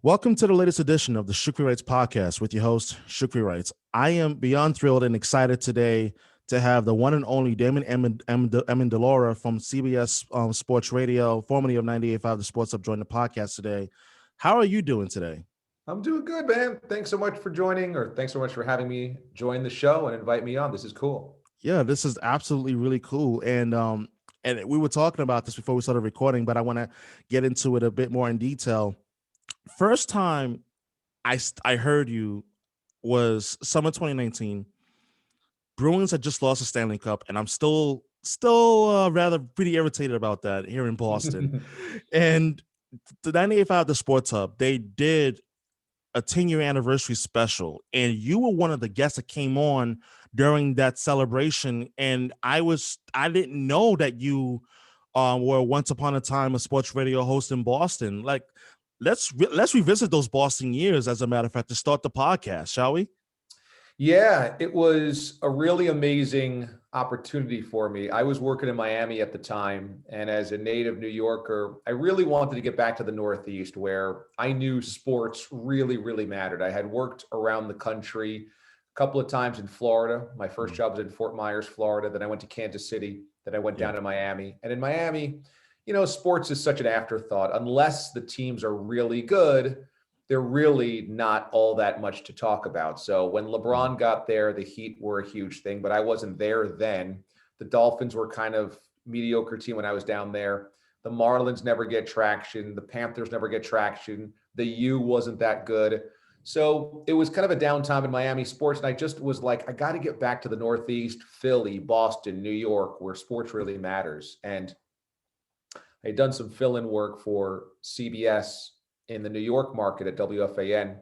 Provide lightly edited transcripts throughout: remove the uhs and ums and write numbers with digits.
Welcome to the latest edition of the Shukri Wrights podcast with your host, Shukri Wrights. I am beyond thrilled and excited today to have the one and only Damon Amendolara from CBS Sports Radio, formerly of 98.5 The Sports Hub, join the podcast today. How are you doing today? I'm doing good, man. Thanks so much for joining, or thanks so much for having me join the show and invite me on. This is cool. Yeah, this is absolutely really cool. And we were talking about this before we started recording, but I want to get into it a bit more in detail. First time I heard you was summer 2019. Bruins had just lost the Stanley Cup, and I'm still rather pretty irritated about that here in Boston. And the 98.5 The Sports Hub, they did a 10-year anniversary special, and you were one of the guests that came on during that celebration. And I didn't know that you were once upon a time a sports radio host in Boston. Like, let's revisit those Boston years, as a matter of fact, to start the podcast, shall we? Yeah, it was a really amazing opportunity for me. I was working in Miami at the time, and as a native New Yorker, I really wanted to get back to the Northeast where I knew sports really, really mattered. I had worked around the country a couple of times in Florida. My first job was in Fort Myers, Florida. Then I went to Kansas City. Then I went down to Miami. And in Miami, sports is such an afterthought. Unless the teams are really good, they're really not all that much to talk about. So when LeBron got there, the Heat were a huge thing, but I wasn't there then. The Dolphins were kind of mediocre team when I was down there. The Marlins never get traction. The Panthers never get traction. The U wasn't that good. So it was kind of a downtime in Miami sports. And I just was like, I got to get back to the Northeast, Philly, Boston, New York, where sports really matters. And I had done some fill-in work for CBS in the New York market at WFAN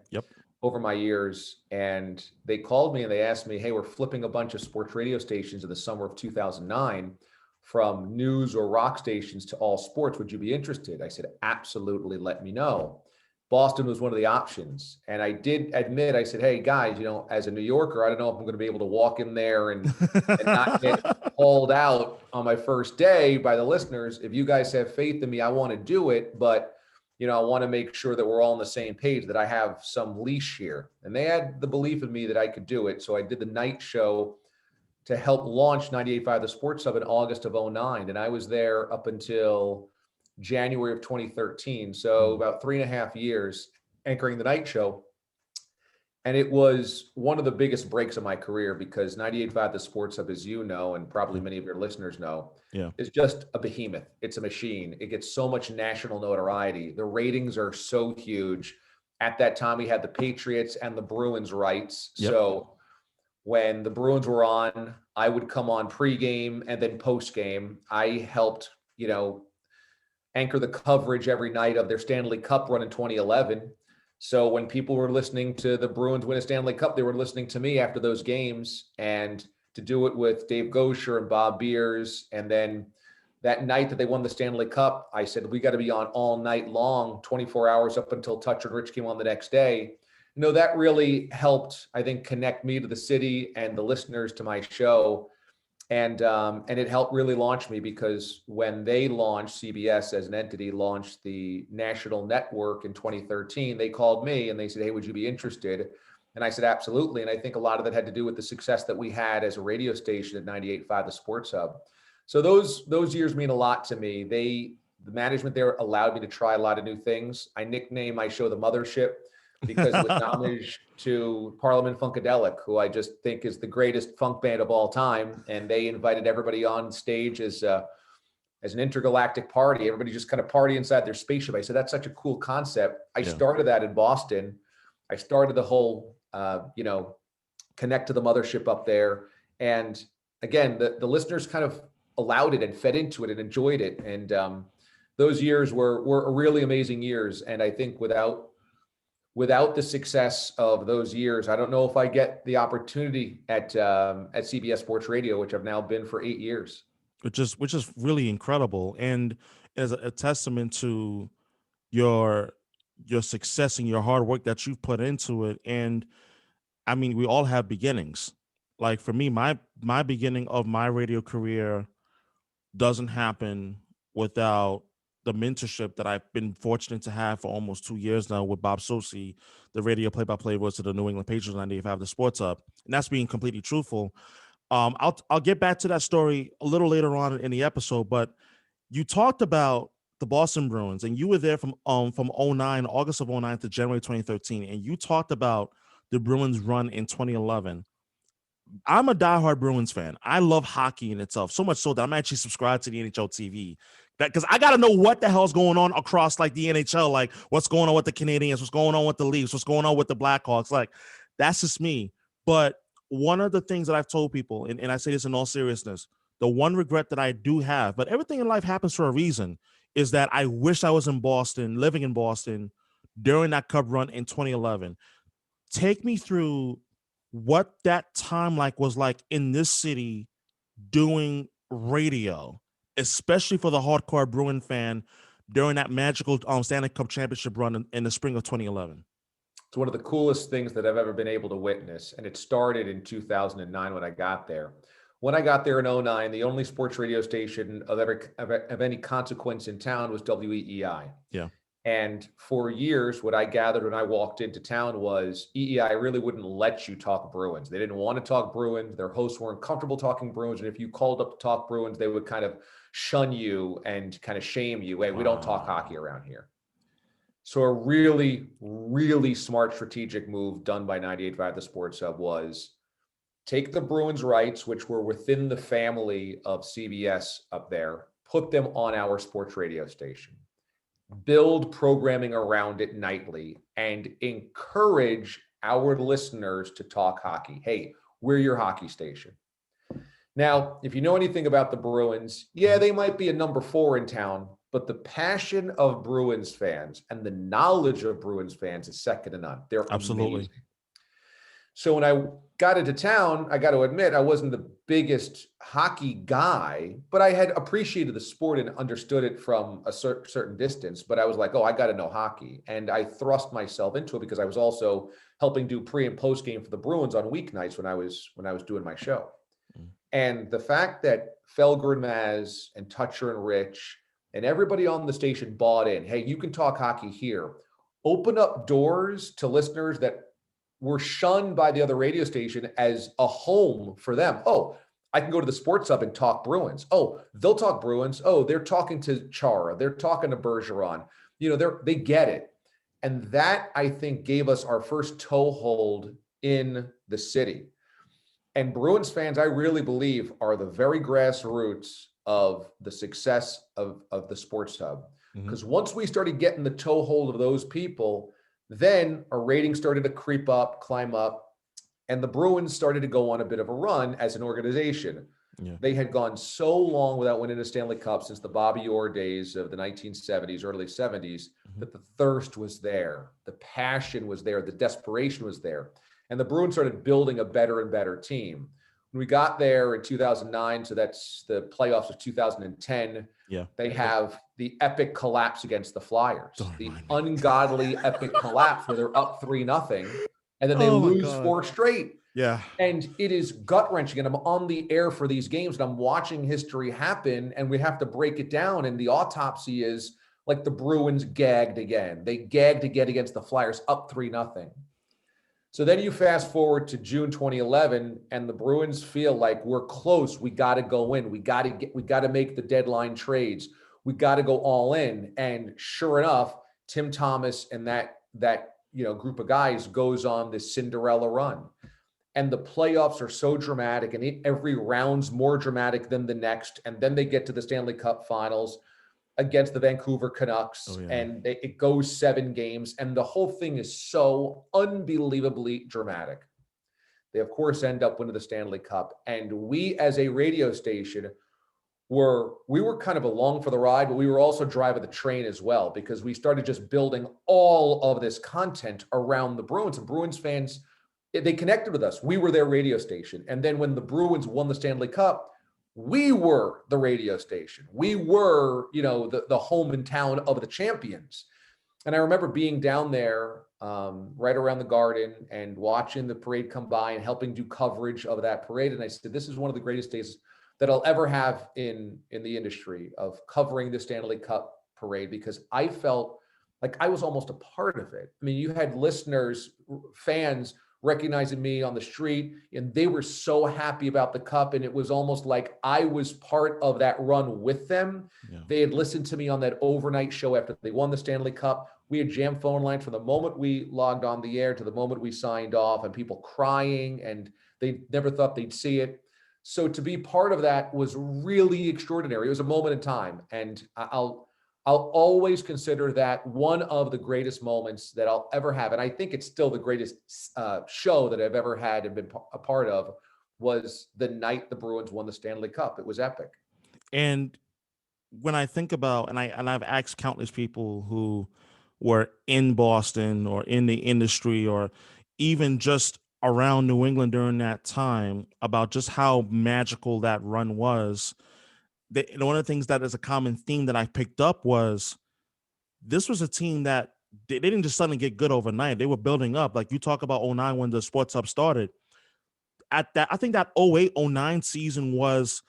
over my years. And they called me and they asked me, hey, we're flipping a bunch of sports radio stations in the summer of 2009 from news or rock stations to all sports. Would you be interested? I said, absolutely, let me know. Boston was one of the options. And I did admit, I said, hey, guys, as a New Yorker, I don't know if I'm going to be able to walk in there and not get called out on my first day by the listeners. If you guys have faith in me, I want to do it. But I want to make sure that we're all on the same page, that I have some leash here. And they had the belief in me that I could do it. So I did the night show to help launch 98.5 The Sports Hub in August of 2009. And I was there up until January of 2013. So about 3.5 years anchoring the night show. And it was one of the biggest breaks of my career because 98.5 The Sports Hub, as you know, and probably many of your listeners know, is just a behemoth. It's a machine. It gets so much national notoriety. The ratings are so huge. At that time, we had the Patriots and the Bruins rights. So when the Bruins were on, I would come on pregame and then postgame. I helped, anchor the coverage every night of their Stanley Cup run in 2011. So when people were listening to the Bruins win a Stanley Cup, they were listening to me after those games. And to do it with Dave Gosher and Bob Beers. And then that night that they won the Stanley Cup, I said, we got to be on all night long, 24 hours up until Touch and Rich came on the next day. That really helped, I think, connect me to the city and the listeners to my show. And it helped really launch me because when they launched, CBS as an entity launched the national network in 2013, they called me and they said, hey, would you be interested? And I said, absolutely. And I think a lot of that had to do with the success that we had as a radio station at 98.5 The Sports Hub. So those years mean a lot to me. The management there allowed me to try a lot of new things. I nicknamed my show The Mothership because it was homage to Parliament Funkadelic, who I just think is the greatest funk band of all time. And they invited everybody on stage as an intergalactic party. Everybody just kind of party inside their spaceship. I said, that's such a cool concept. I started that in Boston. I started the whole, connect to the mothership up there. And again, the listeners kind of allowed it and fed into it and enjoyed it. And those years were really amazing years. And I think without the success of those years, I don't know if I get the opportunity at CBS Sports Radio, which I've now been for 8 years. Which is really incredible, and as a testament to your success and your hard work that you've put into it. And I mean, we all have beginnings. Like for me, my beginning of my radio career doesn't happen without the mentorship that I've been fortunate to have for almost 2 years now with Bob Sosi, the radio play-by-play voice of the New England Patriots on 95 The Sports Hub. And that's being completely truthful. I'll get back to that story a little later on in the episode, but you talked about the Boston Bruins, and you were there from '09, August of '09 to January 2013, and you talked about the Bruins run in 2011. I'm a diehard Bruins fan. I love hockey in itself, so much so that I'm actually subscribed to the NHL TV. That because I got to know what the hell's going on across like the NHL, like what's going on with the Canadians, what's going on with the Leafs, what's going on with the Blackhawks. Like that's just me. But one of the things that I've told people, and I say this in all seriousness, the one regret that I do have, but everything in life happens for a reason, is that I wish I was in Boston, living in Boston during that Cup run in 2011. Take me through what that time was like in this city doing radio, especially for the hardcore Bruin fan during that magical Stanley Cup championship run in the spring of 2011. It's one of the coolest things that I've ever been able to witness. And it started in 2009 when I got there. When I got there in '09, the only sports radio station of any consequence in town was WEEI. Yeah. And for years, what I gathered when I walked into town was EEI really wouldn't let you talk Bruins. They didn't want to talk Bruins. Their hosts weren't comfortable talking Bruins. And if you called up to talk Bruins, they would kind of shun you and kind of shame you. Hey, we don't talk hockey around here. So a really, really smart strategic move done by 98.5 The Sports Hub was take the Bruins rights, which were within the family of CBS up there, put them on our sports radio station, build programming around it nightly, and encourage our listeners to talk hockey. Hey, we're your hockey station. Now, if you know anything about the Bruins, yeah, they might be a number 4 in town, but the passion of Bruins fans and the knowledge of Bruins fans is second to none. They're absolutely amazing. So when I got into town, I got to admit, I wasn't the biggest hockey guy, but I had appreciated the sport and understood it from a certain distance. But I was like, oh, I got to know hockey. And I thrust myself into it because I was also helping do pre and post game for the Bruins on weeknights when I was doing my show. And the fact that Felger and Maz and Toucher and Rich and everybody on the station bought in, hey, you can talk hockey here, open up doors to listeners that were shunned by the other radio station as a home for them. Oh, I can go to the Sports Hub and talk Bruins. Oh, they'll talk Bruins. Oh, they're talking to Chara. They're talking to Bergeron. You know, they get it. And that, I think, gave us our first toehold in the city. And Bruins fans, I really believe, are the very grassroots of the success of the Sports Hub. Because once we started getting the toehold of those people, then our ratings started to creep up, climb up, and the Bruins started to go on a bit of a run as an organization. Yeah. They had gone so long without winning a Stanley Cup since the Bobby Orr days of the 1970s, early 70s, that the thirst was there, the passion was there, the desperation was there. And the Bruins started building a better and better team. When we got there in 2009, so that's the playoffs of 2010, they have the epic collapse against the Flyers, the ungodly epic collapse where they're up 3-0, and then they lose 4 straight. Yeah. And it is gut-wrenching. And I'm on the air for these games, and I'm watching history happen, and we have to break it down. And the autopsy is like the Bruins gagged again. They gagged again against the Flyers, up 3-0. So then you fast forward to June 2011, and the Bruins feel like we're close. We got to go in. We got to make the deadline trades. We got to go all in. And sure enough, Tim Thomas and that group of guys goes on this Cinderella run. And the playoffs are so dramatic, and every round's more dramatic than the next. And then they get to the Stanley Cup Finals against the Vancouver Canucks, and it goes 7 games, and the whole thing is so unbelievably dramatic. They, of course, end up winning the Stanley Cup, and we, as a radio station, we were kind of along for the ride, but we were also driving the train as well, because we started just building all of this content around the Bruins, and Bruins fans, they connected with us. We were their radio station, and then when the Bruins won the Stanley Cup, we were the radio station. We were, the home in town of the champions. And I remember being down there right around the Garden and watching the parade come by and helping do coverage of that parade. And I said, this is one of the greatest days that I'll ever have in the industry of covering the Stanley Cup parade because I felt like I was almost a part of it. I mean, you had listeners, fans recognizing me on the street, and they were so happy about the cup. And it was almost like I was part of that run with them. Yeah. They had listened to me on that overnight show after they won the Stanley Cup. We had jam phone lines from the moment we logged on the air to the moment we signed off, and people crying, and they never thought they'd see it. So to be part of that was really extraordinary. It was a moment in time. And I'll always consider that one of the greatest moments that I'll ever have. And I think it's still the greatest show that I've ever had and been a part of, was the night the Bruins won the Stanley Cup. It was epic. And when I think about, and I've asked countless people who were in Boston or in the industry or even just around New England during that time about just how magical that run was. One of the things that is a common theme that I picked up was this was a team that they didn't just suddenly get good overnight. They were building up. Like you talk about 09 when the Sports Hub started. At that, I think that 08-09 season was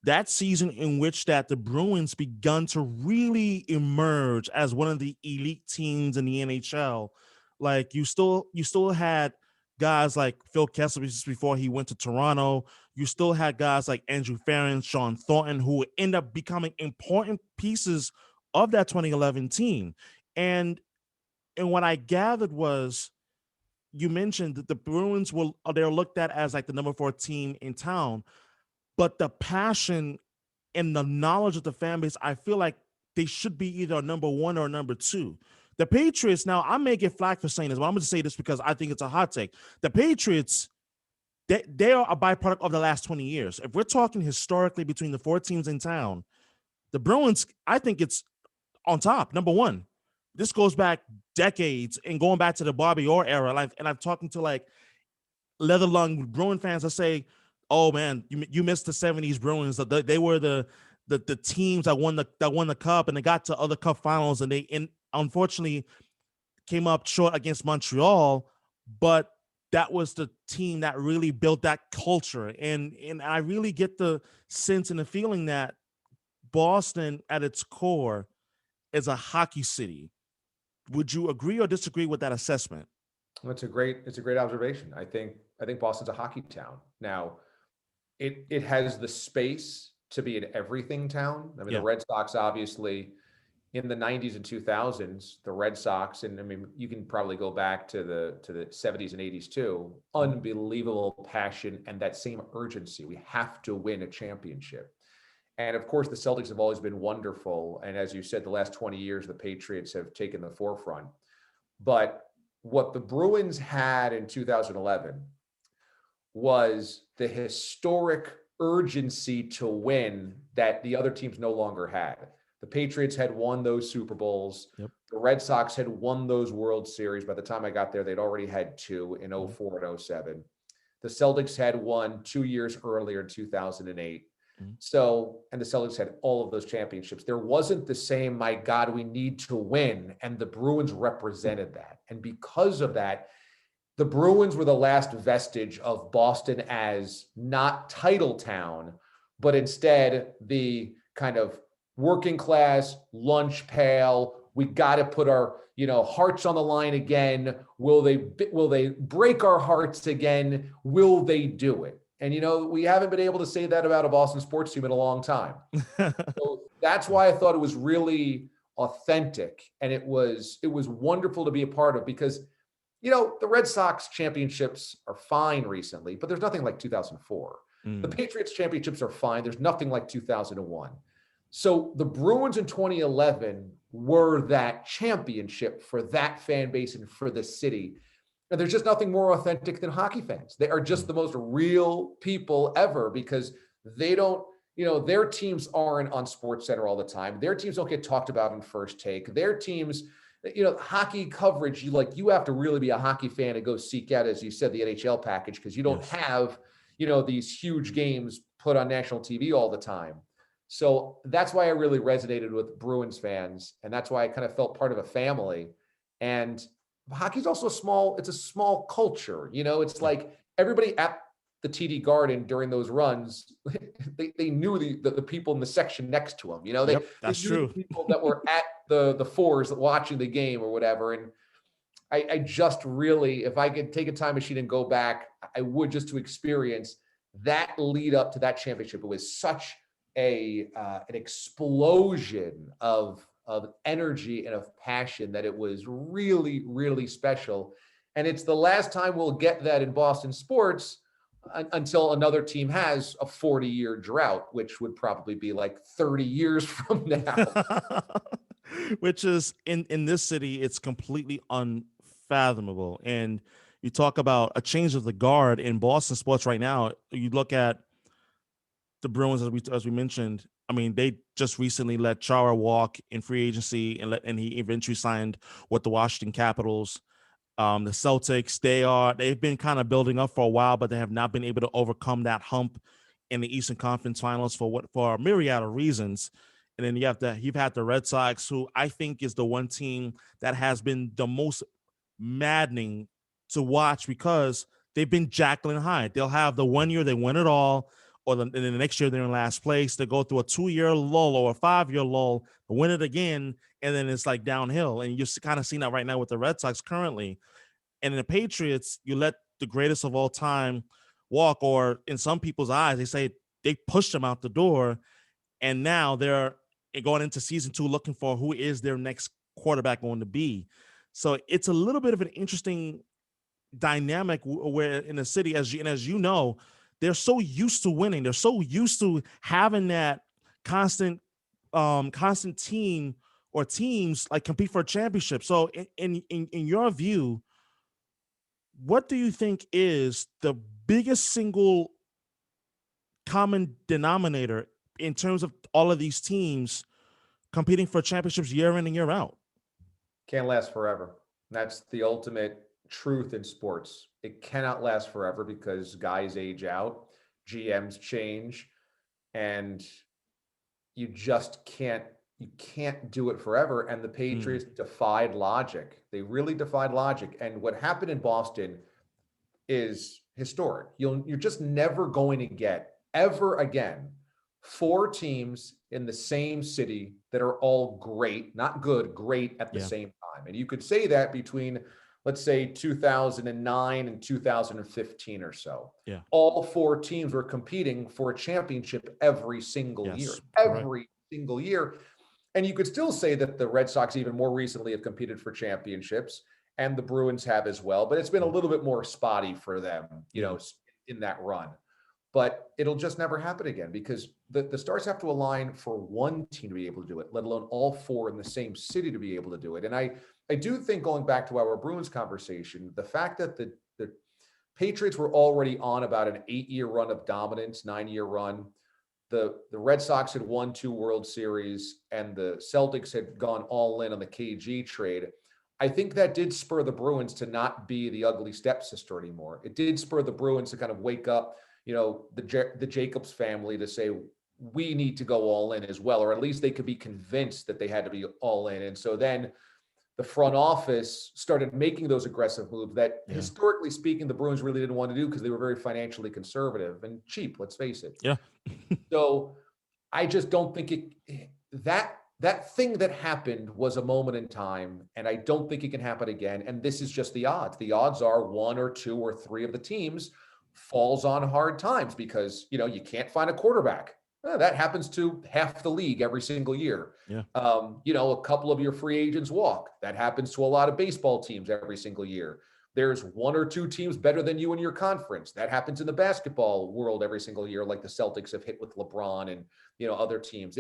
that season in which that the Bruins begun to really emerge as one of the elite teams in the NHL. Like you still had guys like Phil Kessel before he went to Toronto. You still had guys like Andrew Ference, Sean Thornton, who would end up becoming important pieces of that 2011 team. And what I gathered was you mentioned that the Bruins they're looked at as like the number 4 team in town, but the passion and the knowledge of the fan base, I feel like they should be either number 1 or number 2. The Patriots, now I may get flack for saying this, but I'm going to say this because I think it's a hot take. The Patriots, they are a byproduct of the last 20 years. If we're talking historically between the 4 teams in town, the Bruins, I think it's on top, number 1. This goes back decades and going back to the Bobby Orr era. And I'm talking to like leather lung Bruin fans that say, oh man, you missed the 70s Bruins. They were the teams that won the cup, and they got to other cup finals, and they unfortunately came up short against Montreal, but that was the team that really built that culture. And I really get the sense and the feeling that Boston at its core is a hockey city. Would you agree or disagree with that assessment? It's a great observation. I think Boston's a hockey town. Now, it has the space to be an everything town. I mean, the Red Sox, obviously, in the 90s and 2000s, the Red Sox, and I mean, you can probably go back to the 70s and 80s too, unbelievable passion and that same urgency. We have to win a championship. And of course, the Celtics have always been wonderful. And as you said, the last 20 years, the Patriots have taken the forefront. But what the Bruins had in 2011 was the historic urgency to win that the other teams no longer had. The Patriots had won those Super Bowls. Yep. The Red Sox had won those World Series. By the time I got there, they'd already had 2 in 04 and 07. The Celtics had won 2 years earlier in 2008. So, and the Celtics had all of those championships. There wasn't the same, my God, we need to win. And the Bruins represented that. And because of that, the Bruins were the last vestige of Boston as not title town, but instead the kind of working class lunch pail. We got to put our, hearts on the line again. Will they break our hearts again? Will they do it? And, we haven't been able to say that about a Boston sports team in a long time. So that's why I thought it was really authentic. And it was wonderful to be a part of because, the Red Sox championships are fine recently, but there's nothing like 2004. The Patriots championships are fine. There's nothing like 2001. So the Bruins in 2011 were that championship for that fan base and for the city. And there's just nothing more authentic than hockey fans. They are just the most real people ever because they don't, their teams aren't on SportsCenter all the time. Their teams don't get talked about in First Take. Their teams, hockey coverage, you have to really be a hockey fan to go seek out, as you said, the NHL package because you don't have, these huge games put on national TV all the time. So that's why I really resonated with Bruins fans. And that's why I kind of felt part of a family. And hockey's also it's a small culture. It's like everybody at the TD Garden during those runs, they knew the people in the section next to them. That's they knew true. the people that were at the fours watching the game or whatever. And I just really, if I could take a time machine and go back, I would, just to experience that lead up to that championship. It was such an explosion of energy and of passion that it was really, really special. And it's the last time we'll get that in Boston sports until another team has a 40-year drought, which would probably be like 30 years from now. Which is in this city, it's completely unfathomable. And you talk about a change of the guard in Boston sports right now. You look at the Bruins, as we mentioned. I mean, they just recently let Chara walk in free agency, and he eventually signed with the Washington Capitals. The Celtics, they've been kind of building up for a while, but they have not been able to overcome that hump in the Eastern Conference Finals for a myriad of reasons. And then you've had the Red Sox, who I think is the one team that has been the most maddening to watch, because they've been Jekyll and Hyde. They'll have the 1 year they win it all, and then the next year they're in last place. They go through a 2-year lull or a 5-year lull, win it again, and then it's like downhill. And you're kind of seeing that right now with the Red Sox currently. And in the Patriots, you let the greatest of all time walk, or in some people's eyes, they say they pushed him out the door, and now they're going into season 2 looking for who is their next quarterback going to be. So it's a little bit of an interesting dynamic where in the city, as you know, they're so used to winning. They're so used to having that constant team or teams like compete for a championship. So in your view, what do you think is the biggest single common denominator in terms of all of these teams competing for championships year in and year out? Can't last forever. That's the ultimate truth in sports. It cannot last forever because guys age out, GMs change, and you just can't do it forever. And the Patriots defied logic. They really defied logic. And what happened in Boston is historic. You're just never going to get ever again 4 teams in the same city that are all great, not good, great at the same time. And you could say that between, let's say, 2009 and 2015 or so. Yeah. All 4 teams were competing for a championship every single year. Every single year. And you could still say that the Red Sox even more recently have competed for championships, and the Bruins have as well, but it's been a little bit more spotty for them, in that run. But it'll just never happen again because the stars have to align for one team to be able to do it, let alone all 4 in the same city to be able to do it. And I do think, going back to our Bruins conversation, the fact that the Patriots were already on about an 8-year run of dominance, 9-year run. The Red Sox had won 2 World Series, and the Celtics had gone all in on the KG trade. I think that did spur the Bruins to not be the ugly stepsister anymore. It did spur the Bruins to kind of wake up, the Jacobs family, to say, we need to go all in as well, or at least they could be convinced that they had to be all in. And so then the front office started making those aggressive moves that, historically speaking, the Bruins really didn't want to do because they were very financially conservative and cheap, let's face it. Yeah. So I just don't think that thing that happened was a moment in time, and I don't think it can happen again. And this is just the odds. The odds are 1 or 2 or 3 of the teams falls on hard times because, you can't find a quarterback. That happens to half the league every single year. Yeah. A couple of your free agents walk. That happens to a lot of baseball teams every single year. There's 1 or 2 teams better than you in your conference. That happens in the basketball world every single year, like the Celtics have hit with LeBron and, other teams.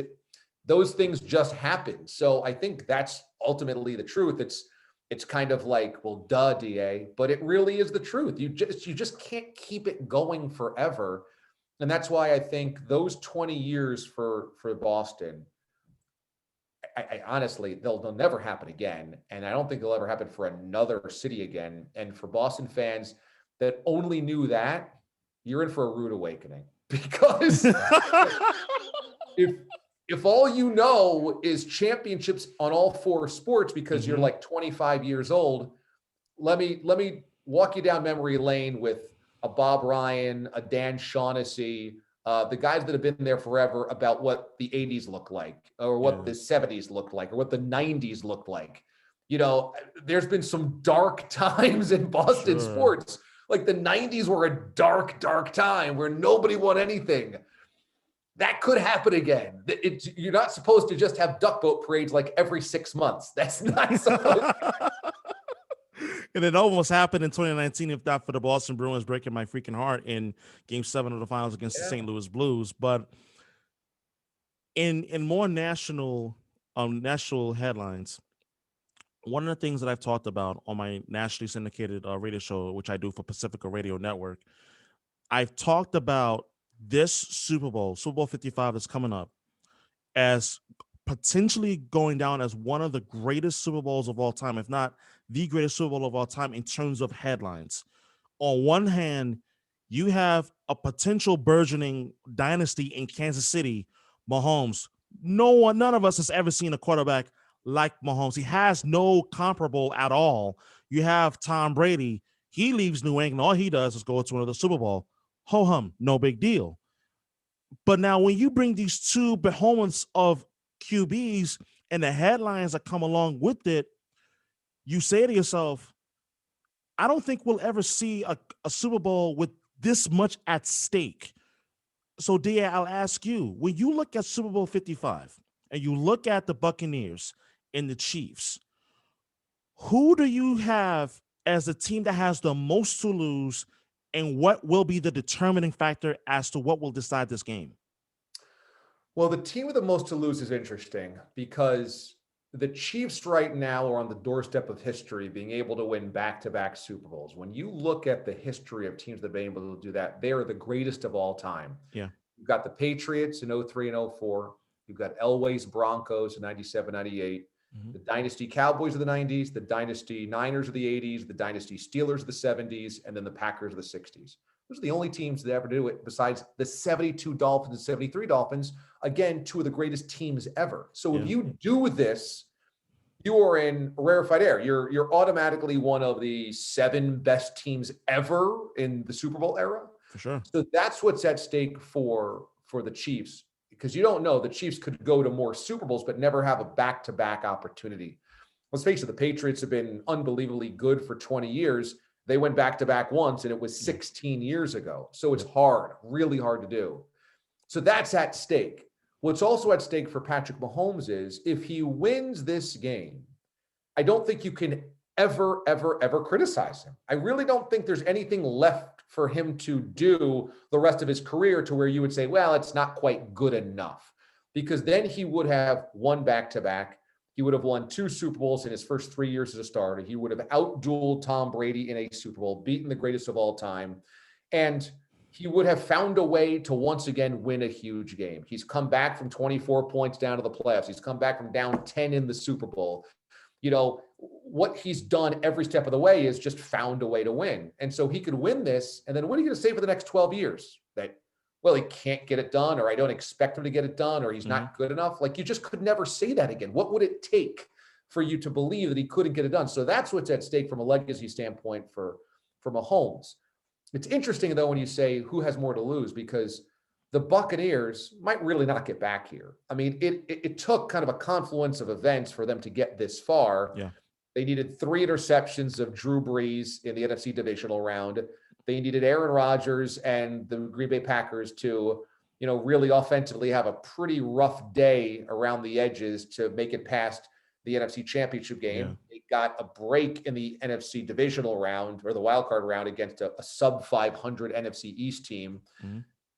Those things just happen. So I think that's ultimately the truth. It's kind of like, well, duh, DA, but it really is the truth. You just can't keep it going forever. And that's why I think those 20 years for Boston, I honestly, they'll never happen again. And I don't think they'll ever happen for another city again. And for Boston fans that only knew that, you're in for a rude awakening. Because if all you know is championships on all 4 sports because you're like 25 years old, let me walk you down memory lane with a Bob Ryan, a Dan Shaughnessy, the guys that have been there forever about what the 80s look like, or what the 70s looked like, or what the 90s looked like. There's been some dark times in Boston sports. Like the 90s were a dark, dark time where nobody won anything. That could happen again. You're not supposed to just have duck boat parades like every 6 months. That's not supposed And it almost happened in 2019, if not for the Boston Bruins breaking my freaking heart in Game 7 of the Finals against the St. Louis Blues. But in more national headlines, one of the things that I've talked about on my nationally syndicated radio show, which I do for Pacifica Radio Network, I've talked about this Super Bowl 55 that's coming up, as potentially going down as one of the greatest Super Bowls of all time, if not the greatest Super Bowl of all time in terms of headlines. On one hand, you have a potential burgeoning dynasty in Kansas City, Mahomes. None of us has ever seen a quarterback like Mahomes. He has no comparable at all. You have Tom Brady. He leaves New England. All he does is go to another Super Bowl. Ho-hum, no big deal. But now when you bring these two behemoths of QBs and the headlines that come along with it, you say to yourself, I don't think we'll ever see a Super Bowl with this much at stake. So, D.A., I'll ask you, when you look at Super Bowl 55 and you look at the Buccaneers and the Chiefs, who do you have as the team that has the most to lose, and what will be the determining factor as to what will decide this game? Well, the team with the most to lose is interesting because the Chiefs right now are on the doorstep of history, being able to win back-to-back Super Bowls. When you look at the history of teams that have been able to do that, they are the greatest of all time. Yeah. You've got the Patriots in 03 and 04. You've got Elway's Broncos in 97, 98. The Dynasty Cowboys of the 90s, the Dynasty Niners of the 80s, the Dynasty Steelers of the 70s, and then the Packers of the 60s. Those are the only teams that ever do it besides the 72 Dolphins and 73 Dolphins. Again, two of the greatest teams ever. So if you do this, you are in rarefied air. You're automatically one of the 7 best teams ever in the Super Bowl era. For sure. So that's what's at stake for the Chiefs, because you don't know, the Chiefs could go to more Super Bowls but never have a back-to-back opportunity. Let's face it, the Patriots have been unbelievably good for 20 years. They went back-to-back once, and it was 16 years ago. So it's hard, really hard to do. So that's at stake. What's also at stake for Patrick Mahomes is if he wins this game, I don't think you can ever, ever, ever criticize him. I really don't think there's anything left for him to do the rest of his career to where you would say, well, it's not quite good enough, because then he would have won back-to-back. He would have won 2 Super Bowls in his first 3 years as a starter. He would have outdueled Tom Brady in a Super Bowl, beaten the greatest of all time. And he would have found a way to once again win a huge game. He's come back from 24 points down to the playoffs. He's come back from down 10 in the Super Bowl. What he's done every step of the way is just found a way to win. And so he could win this. And then what are you going to say for the next 12 years? That, well, he can't get it done, or I don't expect him to get it done, or he's not good enough. Like, you just could never say that again. What would it take for you to believe that he couldn't get it done? So that's what's at stake from a legacy standpoint for Mahomes. It's interesting, though, when you say who has more to lose, because the Buccaneers might really not get back here. I mean, it took kind of a confluence of events for them to get this far. Yeah. They needed 3 interceptions of Drew Brees in the NFC divisional round. They needed Aaron Rodgers and the Green Bay Packers to, really offensively have a pretty rough day around the edges to make it past the NFC Championship game. Yeah. They got a break in the NFC divisional round, or the wild card round, against a sub 500 NFC East team.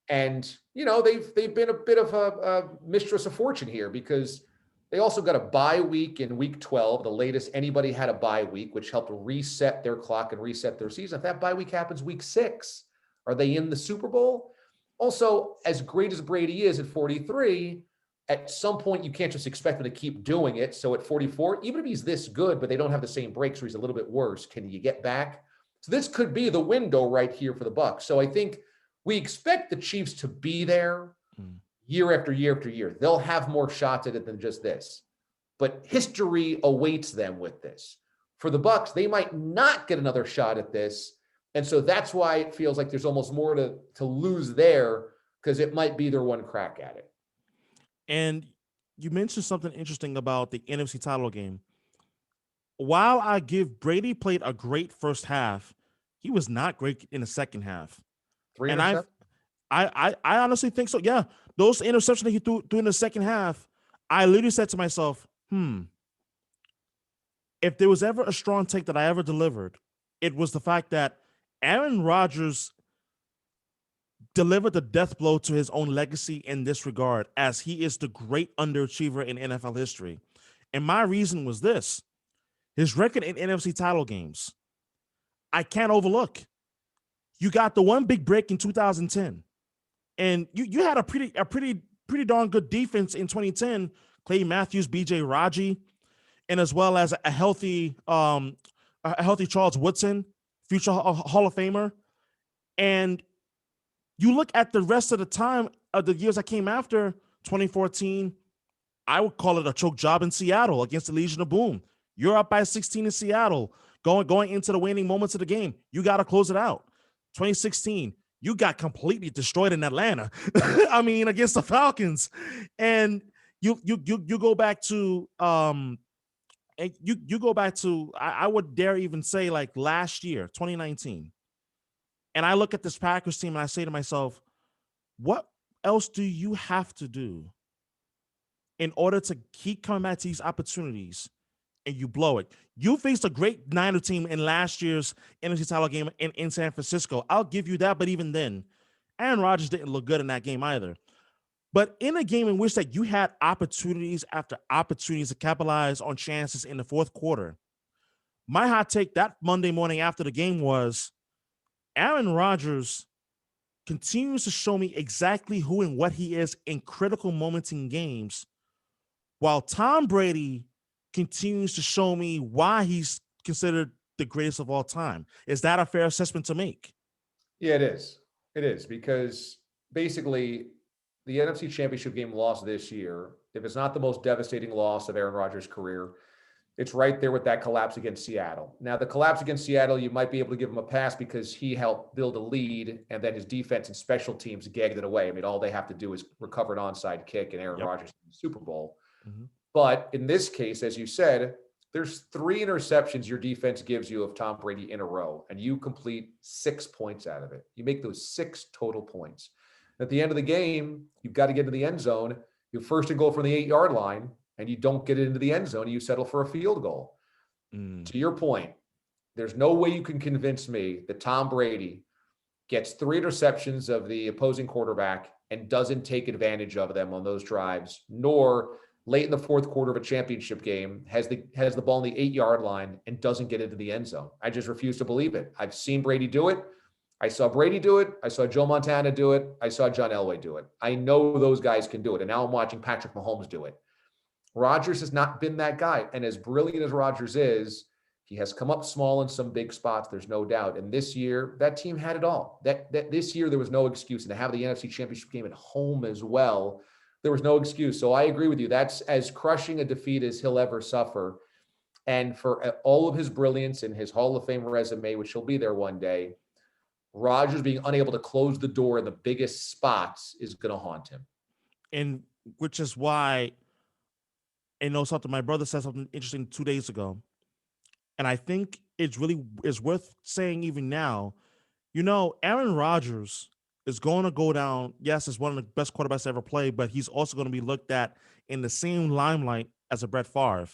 And, they've been a bit of a mistress of fortune here, because they also got a bye week in week 12, the latest anybody had a bye week, which helped reset their clock and reset their season. If that bye week happens week 6, are they in the Super Bowl? Also, as great as Brady is at 43, at some point you can't just expect him to keep doing it. So at 44, even if he's this good, but they don't have the same breaks, or he's a little bit worse, can you get back? So this could be the window right here for the Bucs. So I think we expect the Chiefs to be there year after year after year. They'll have more shots at it than just this. But history awaits them with this. For the Bucs, they might not get another shot at this. And so that's why it feels like there's almost more to lose there because it might be their one crack at it. And you mentioned something interesting about the NFC title game. While I give Brady played a great first half, he was not great in the second half. Three And interceptions. I honestly think so. Yeah, those interceptions that he threw in the second half, I literally said to myself, if there was ever a strong take that I ever delivered, it was the fact that Aaron Rodgers delivered the death blow to his own legacy in this regard, as he is the great underachiever in NFL history. And my reason was this: his record in NFC title games, I can't overlook. You got the one big break in 2010, and you had a pretty darn good defense in 2010. Clay Matthews, B.J. Raji, and as well as a healthy Charles Woodson, future Hall of Famer. And you look at the rest of the time of the years that came after 2014, I would call it a choke job in Seattle against the Legion of Boom. You're up by 16 in Seattle, going into the waning moments of the game. You got to close it out. 2016, you got completely destroyed in Atlanta. I mean, against the Falcons, and you go back to you go back to I would dare even say like last year, 2019, and I look at this Packers team and I say to myself, what else do you have to do in order to keep coming back to these opportunities, and you blow it? You faced a great Niner team in last year's NFC title game in San Francisco. I'll give you that, but even then, Aaron Rodgers didn't look good in that game either. But in a game in which that you had opportunities after opportunities to capitalize on chances in the fourth quarter, my hot take that Monday morning after the game was Aaron Rodgers continues to show me exactly who and what he is in critical moments in games, while Tom Brady continues to show me why he's considered the greatest of all time. Is that a fair assessment to make? Yeah, it is. It is, because basically the NFC Championship game loss this year, if it's not the most devastating loss of Aaron Rodgers' career, it's right there with that collapse against Seattle. Now, the collapse against Seattle, you might be able to give him a pass because he helped build a lead, and then his defense and special teams gagged it away. I mean, all they have to do is recover an onside kick, and Aaron Rodgers in the Super Bowl. Mm-hmm. But in this case, as you said, there's 3 interceptions your defense gives you of Tom Brady in a row, and you complete 6 points out of it. You make those 6 total points. At the end of the game, you've got to get to the end zone. You're first and goal from the 8-yard line, and you don't get it into the end zone. You settle for a field goal. To your point, there's no way you can convince me that Tom Brady gets 3 interceptions of the opposing quarterback and doesn't take advantage of them on those drives, nor late in the fourth quarter of a championship game has the ball on the 8-yard line and doesn't get into the end zone. I just refuse to believe it. I've seen Brady do it. I saw Brady do it. I saw Joe Montana do it. I saw John Elway do it. I know those guys can do it. And now I'm watching Patrick Mahomes do it. Rodgers has not been that guy. And as brilliant as Rodgers is, he has come up small in some big spots. There's no doubt. And this year, that team had it all. That this year, there was no excuse. And to have the NFC Championship game at home as well, there was no excuse. So I agree with you. That's as crushing a defeat as he'll ever suffer. And for all of his brilliance and his Hall of Fame resume, which he'll be there one day, Rodgers being unable to close the door in the biggest spots is going to haunt him. And which is why, something, my brother said something interesting 2 days ago. And I think it's really is worth saying even now. Aaron Rodgers is going to go down, yes, as one of the best quarterbacks to ever play, but he's also going to be looked at in the same limelight as a Brett Favre.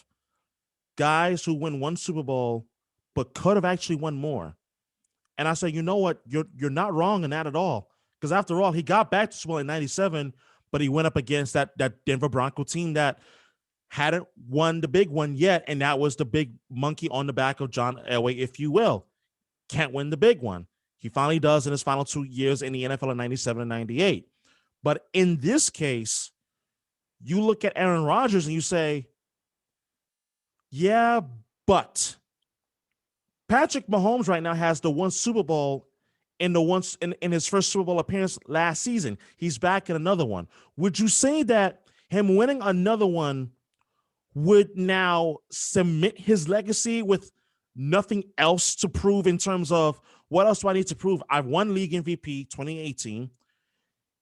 Guys who win one Super Bowl, but could have actually won more. And I say, you know what? You're not wrong in that at all. Because after all, he got back to Super Bowl in 97, but he went up against that Denver Bronco team that hadn't won the big one yet, and that was the big monkey on the back of John Elway, if you will. Can't win the big one. He finally does in his final 2 years in the NFL in 97 and 98. But in this case, you look at Aaron Rodgers and you say, yeah, but Patrick Mahomes right now has the one Super Bowl in his first Super Bowl appearance last season. He's back in another one. Would you say that him winning another one would now cement his legacy with nothing else to prove in terms of what else do I need to prove? I've won league MVP 2018.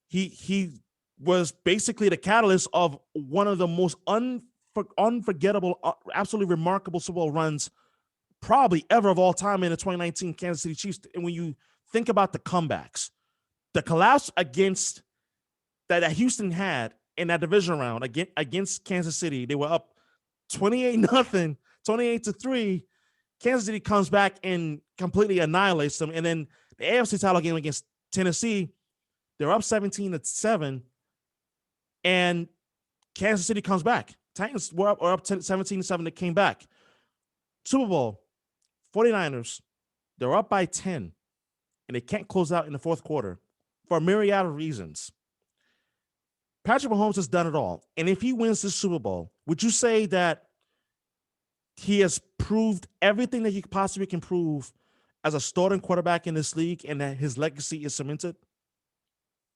he was basically the catalyst of one of the most unforgettable, absolutely remarkable Super Bowl runs probably ever of all time in the 2019 Kansas City Chiefs. And when you think about the comebacks, the collapse against that Houston had in that division round against Kansas City, they were up 28-0, 28-3. Kansas City comes back and completely annihilates them. And then the AFC title game against Tennessee, they're up 17-7, and Kansas City comes back. Titans were up 17-7. They came back. Super Bowl, 49ers, they're up by 10, and they can't close out in the fourth quarter for a myriad of reasons. Patrick Mahomes has done it all. And if he wins this Super Bowl, would you say that he has proved everything that he possibly can prove as a starting quarterback in this league and that his legacy is cemented?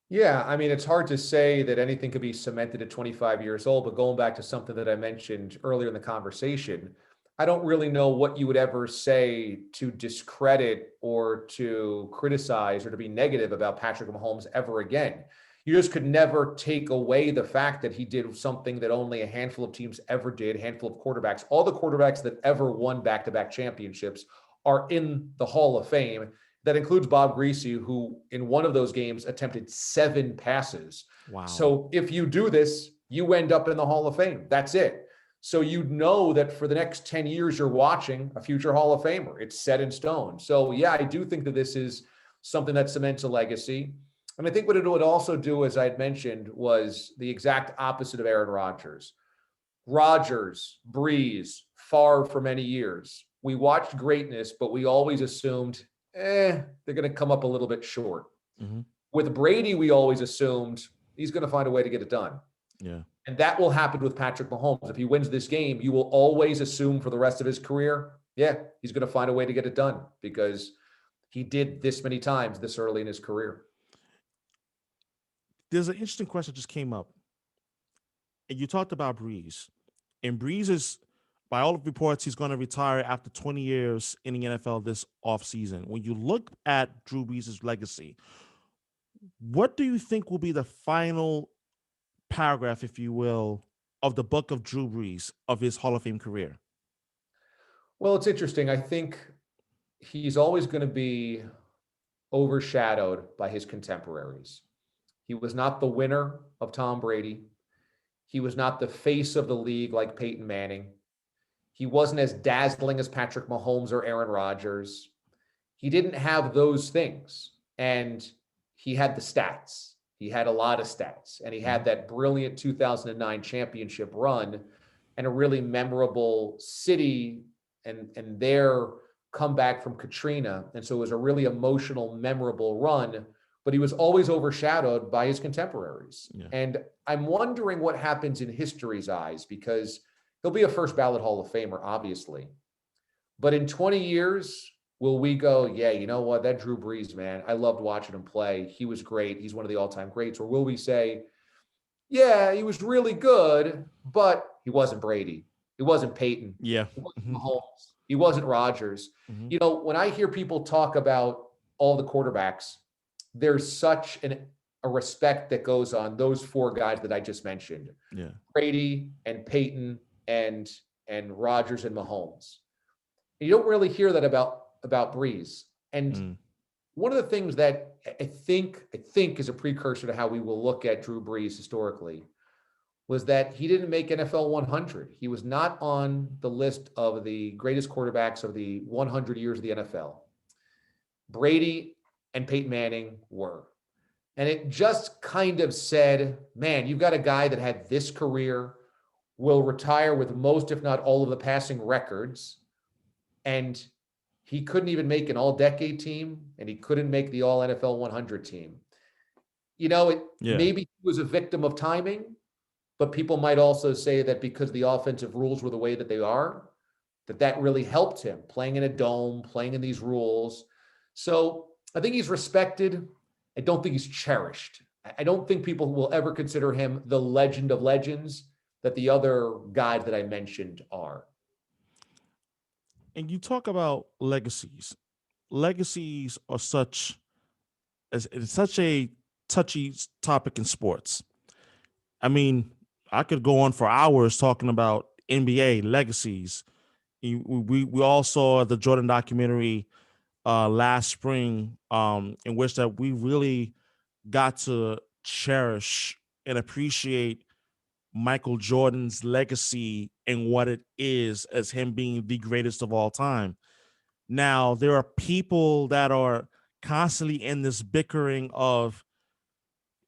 Yeah, I mean, it's hard to say that anything could be cemented at 25 years old, but going back to something that I mentioned earlier in the conversation, I don't really know what you would ever say to discredit or to criticize or to be negative about Patrick Mahomes ever again. You just could never take away the fact that he did something that only a handful of teams ever did, handful of quarterbacks. All the quarterbacks that ever won back-to-back championships are in the Hall of Fame. That includes Bob Greasy, who in one of those games attempted 7 passes. Wow. So if you do this, you end up in the Hall of Fame. That's it. So you know that for the next 10 years, you're watching a future Hall of Famer. It's set in stone. So yeah, I do think that this is something that cements a legacy. And I think what it would also do, as I had mentioned, was the exact opposite of Aaron Rodgers. Rodgers, Brees, Favre for many years. We watched greatness, but we always assumed, they're going to come up a little bit short. Mm-hmm. With Brady, we always assumed he's going to find a way to get it done. Yeah. And that will happen with Patrick Mahomes. If he wins this game, you will always assume for the rest of his career, he's going to find a way to get it done because he did this many times this early in his career. There's an interesting question that just came up. And you talked about Brees. And Brees is, by all reports, he's going to retire after 20 years in the NFL this offseason. When you look at Drew Brees' legacy, what do you think will be the final paragraph, if you will, of the book of Drew Brees, of his Hall of Fame career? Well, it's interesting. I think he's always going to be overshadowed by his contemporaries. He was not the winner of Tom Brady. He was not the face of the league like Peyton Manning. He wasn't as dazzling as Patrick Mahomes or Aaron Rodgers. He didn't have those things. And he had the stats. He had a lot of stats. And he had that brilliant 2009 championship run and a really memorable city and their comeback from Katrina. And so it was a really emotional, memorable run, but he was always overshadowed by his contemporaries. Yeah. And I'm wondering what happens in history's eyes, because he'll be a first ballot Hall of Famer, obviously. But in 20 years, will we go, yeah, you know what, that Drew Brees, man, I loved watching him play. He was great. He's one of the all-time greats. Or will we say, yeah, he was really good, but he wasn't Brady. He wasn't Peyton. Yeah. He wasn't Mahomes. He wasn't Rodgers. Mm-hmm. You know, when I hear people talk about all the quarterbacks, there's such a respect that goes on those 4 guys that I just mentioned. Yeah. Brady and Peyton and Rodgers and Mahomes. And you don't really hear that about Brees. And one of the things that I think is a precursor to how we will look at Drew Brees historically was that he didn't make NFL 100. He was not on the list of the greatest quarterbacks of the 100 years of the NFL. Brady and Peyton Manning were. And it just kind of said, man, you've got a guy that had this career, will retire with most, if not all, of the passing records. And he couldn't even make an all-decade team, and he couldn't make the all-NFL 100 team. You know, maybe he was a victim of timing, but people might also say that because the offensive rules were the way that they are, that really helped him, playing in a dome, playing in these rules. So I think he's respected. I don't think he's cherished. I don't think people will ever consider him the legend of legends that the other guys that I mentioned are. And you talk about legacies. Legacies are such a touchy topic in sports. I mean, I could go on for hours talking about NBA legacies. We all saw the Jordan documentary last spring, in which that we really got to cherish and appreciate Michael Jordan's legacy and what it is as him being the greatest of all time. Now, there are people that are constantly in this bickering of,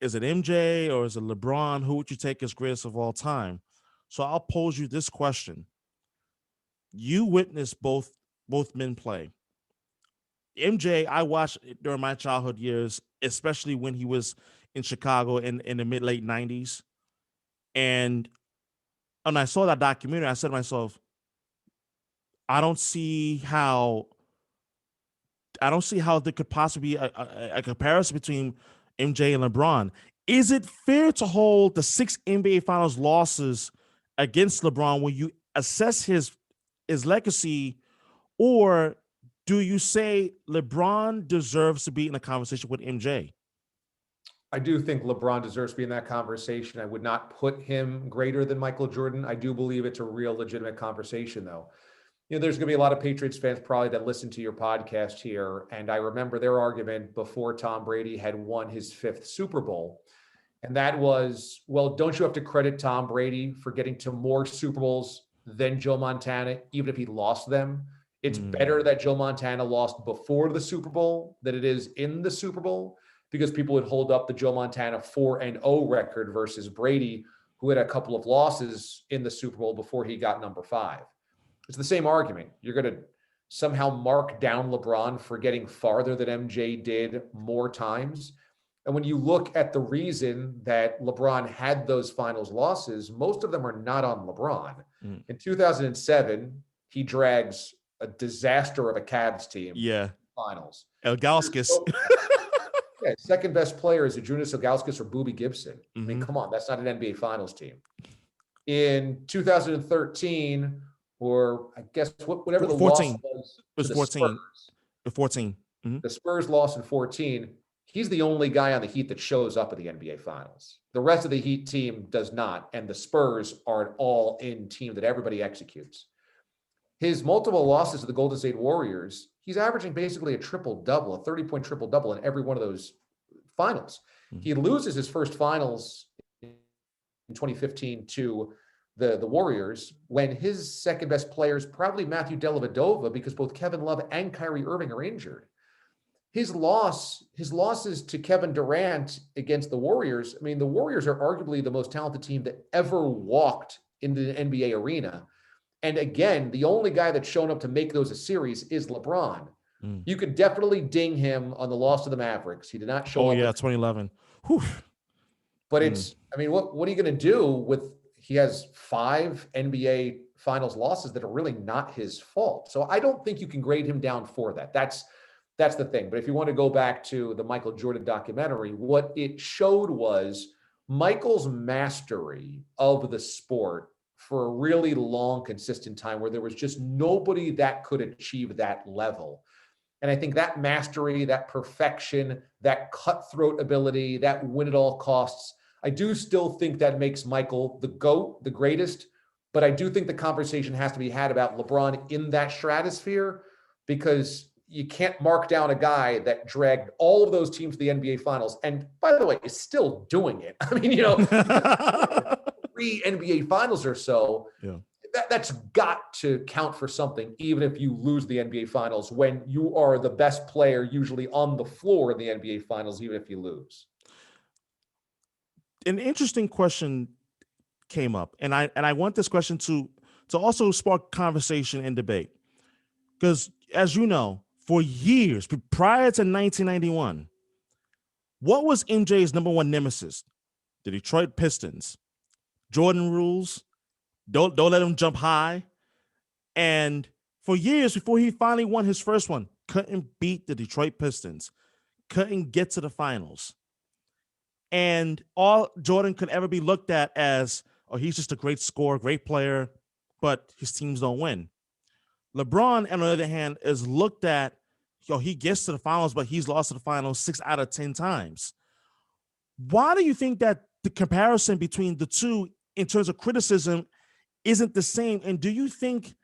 is it MJ or is it LeBron? Who would you take as greatest of all time? So I'll pose you this question. You witnessed both men play. MJ, I watched during my childhood years, especially when he was in Chicago in the mid late 90s. And when I saw that documentary, I said to myself, I don't see how there could possibly be a comparison between MJ and LeBron. Is it fair to hold the 6 NBA Finals losses against LeBron when you assess his legacy, or do you say LeBron deserves to be in a conversation with MJ? I do think LeBron deserves to be in that conversation. I would not put him greater than Michael Jordan. I do believe it's a real legitimate conversation, though. There's going to be a lot of Patriots fans probably that listen to your podcast here. And I remember their argument before Tom Brady had won his 5th Super Bowl. And that was, well, don't you have to credit Tom Brady for getting to more Super Bowls than Joe Montana, even if he lost them? It's better that Joe Montana lost before the Super Bowl than it is in the Super Bowl, because people would hold up the Joe Montana 4-0 record versus Brady, who had a couple of losses in the Super Bowl before he got number 5. It's the same argument. You're going to somehow mark down LeBron for getting farther than MJ did more times. And when you look at the reason that LeBron had those finals losses, most of them are not on LeBron. In 2007, he drags a disaster of a Cavs team. Yeah. Finals. Ilgauskas. Yeah, second best player is Adrunas Ilgauskas or Boobie Gibson. I mean, come on, that's not an NBA Finals team. In 2013, or I guess whatever the 14. loss was, it was 14. Spurs, 14. The Spurs lost in 14. He's the only guy on the Heat that shows up at the NBA Finals. The rest of the Heat team does not, and the Spurs are an all-in team that everybody executes. His multiple losses to the Golden State Warriors, he's averaging basically a triple-double, a 30-point triple-double in every one of those finals. He loses his first finals in 2015 to the Warriors when his second-best player is probably Matthew Dellavedova, because both Kevin Love and Kyrie Irving are injured. His losses to Kevin Durant against the Warriors, I mean, the Warriors are arguably the most talented team that ever walked into the NBA arena. And again, the only guy that's shown up to make those a series is LeBron. You could definitely ding him on the loss to the Mavericks. He did not show up. 2011. Whew. But it's, I mean, what are you going to do with, he has 5 NBA Finals losses that are really not his fault. So I don't think you can grade him down for that. That's the thing. But if you want to go back to the Michael Jordan documentary, what it showed was Michael's mastery of the sport for a really long, consistent time, where there was just nobody that could achieve that level. And I think that mastery, that perfection, that cutthroat ability, that win at all costs, I do still think that makes Michael the GOAT, the greatest. But I do think the conversation has to be had about LeBron in that stratosphere, because you can't mark down a guy that dragged all of those teams to the NBA Finals. And by the way, is still doing it. I mean, 3 NBA Finals or so. Yeah. That's got to count for something, even if you lose the NBA Finals, when you are the best player usually on the floor in the NBA Finals, even if you lose. An interesting question came up, and I want this question to also spark conversation and debate, because as you know, for years prior to 1991, what was MJ's number one nemesis? The Detroit Pistons. Jordan rules. Don't let him jump high. And for years before he finally won his first one, couldn't beat the Detroit Pistons, couldn't get to the finals. And all Jordan could ever be looked at as, oh, he's just a great scorer, great player, but his teams don't win. LeBron, on the other hand, is looked at, he gets to the finals, but he's lost to the finals 6 out of 10 times. Why do you think that the comparison between the two in terms of criticism isn't the same? And do you think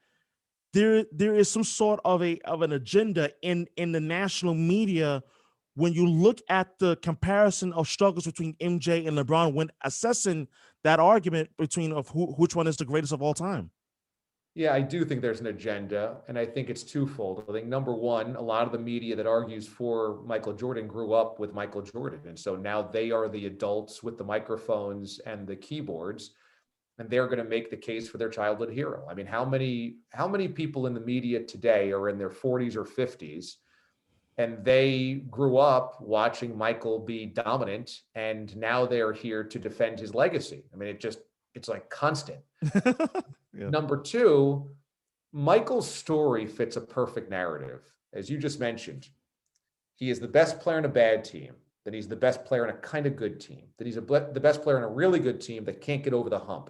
there is some sort of an agenda in the national media when you look at the comparison of struggles between MJ and LeBron when assessing that argument between of which one is the greatest of all time? Yeah, I do think there's an agenda, and I think it's twofold. I think number one, a lot of the media that argues for Michael Jordan grew up with Michael Jordan. And so now they are the adults with the microphones and the keyboards, and they're going to make the case for their childhood hero. I mean, how many people in the media today are in their 40s or 50s and they grew up watching Michael be dominant, and now they're here to defend his legacy? I mean, it's like constant. Yeah. Number two, Michael's story fits a perfect narrative. As you just mentioned, he is the best player in a bad team, then he's the best player in a kind of good team, then he's the best player in a really good team that can't get over the hump,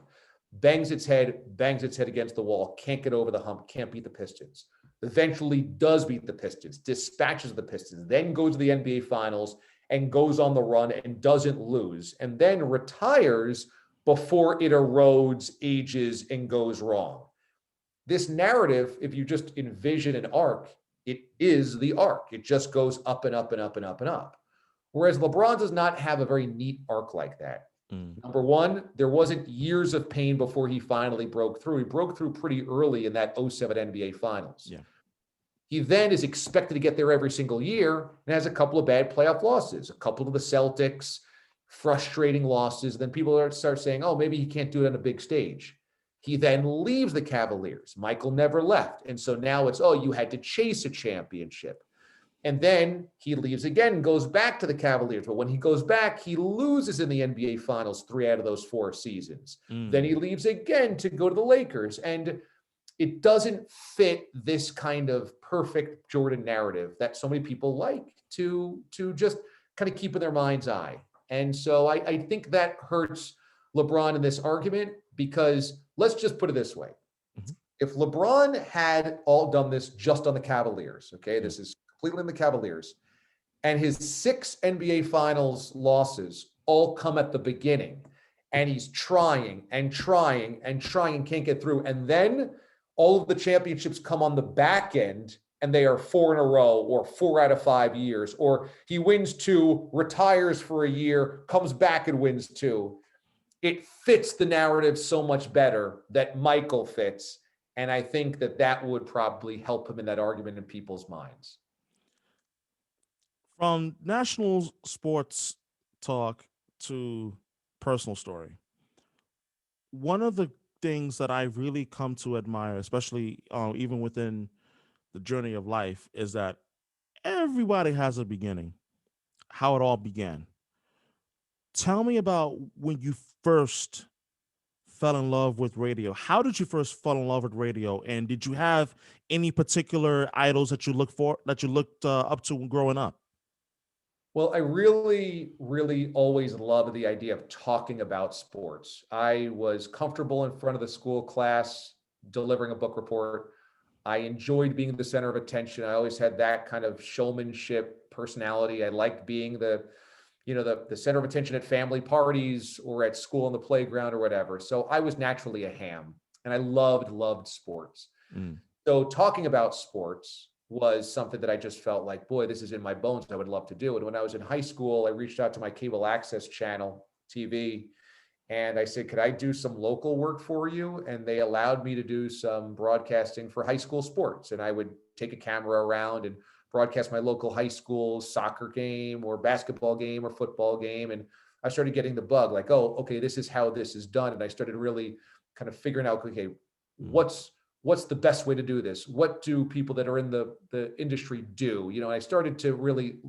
bangs its head against the wall, can't get over the hump, can't beat the Pistons, eventually does beat the Pistons, dispatches the Pistons, then goes to the NBA Finals and goes on the run and doesn't lose, and then retires before it erodes, ages, and goes wrong. This narrative, if you just envision an arc, it is the arc. It just goes up and up and up and up and up. Whereas LeBron does not have a very neat arc like that. Number one, there wasn't years of pain before he finally broke through. He broke through pretty early in that 07 NBA Finals. Yeah. He then is expected to get there every single year and has a couple of bad playoff losses, a couple to the Celtics, frustrating losses. Then people start saying, oh, maybe he can't do it on a big stage. He then leaves the Cavaliers. Michael never left. And so now it's, oh, you had to chase a championship. And then he leaves again, goes back to the Cavaliers. But when he goes back, he loses in the NBA Finals 3 out of those 4 seasons. Then he leaves again to go to the Lakers. And it doesn't fit this kind of perfect Jordan narrative that so many people like to just kind of keep in their mind's eye. And so I think that hurts LeBron in this argument, because let's just put it this way. If LeBron had all done this just on the Cavaliers, okay, this is completely in the Cavaliers, and his 6 NBA Finals losses all come at the beginning, and he's trying and trying and trying and can't get through, and then all of the championships come on the back end, and they are 4 in a row or 4 out of 5 years, or he wins 2, retires for a year, comes back and wins 2. It fits the narrative so much better that Michael fits. And I think that would probably help him in that argument in people's minds. From national sports talk to personal story, one of the things that I really come to admire, especially even within the journey of life, is that everybody has a beginning, how it all began. Tell me about when you first fell in love with radio. How did you first fall in love with radio? And did you have any particular idols that you looked up to when growing up? Well, I really, really always loved the idea of talking about sports. I was comfortable in front of the school class delivering a book report. I enjoyed being the center of attention. I always had that kind of showmanship personality. I liked being the center of attention at family parties or at school on the playground or whatever. So I was naturally a ham, and I loved sports. So talking about sports was something that I just felt like, boy, this is in my bones. I would love to do it. When I was in high school, I reached out to my cable access channel, TV, and I said, could I do some local work for you? And they allowed me to do some broadcasting for high school sports. And I would take a camera around and broadcast my local high school soccer game or basketball game or football game. And I started getting the bug, like, oh, okay, this is how this is done. And I started really kind of figuring out, okay, what's the best way to do this? What do people that are in the industry do? I started to really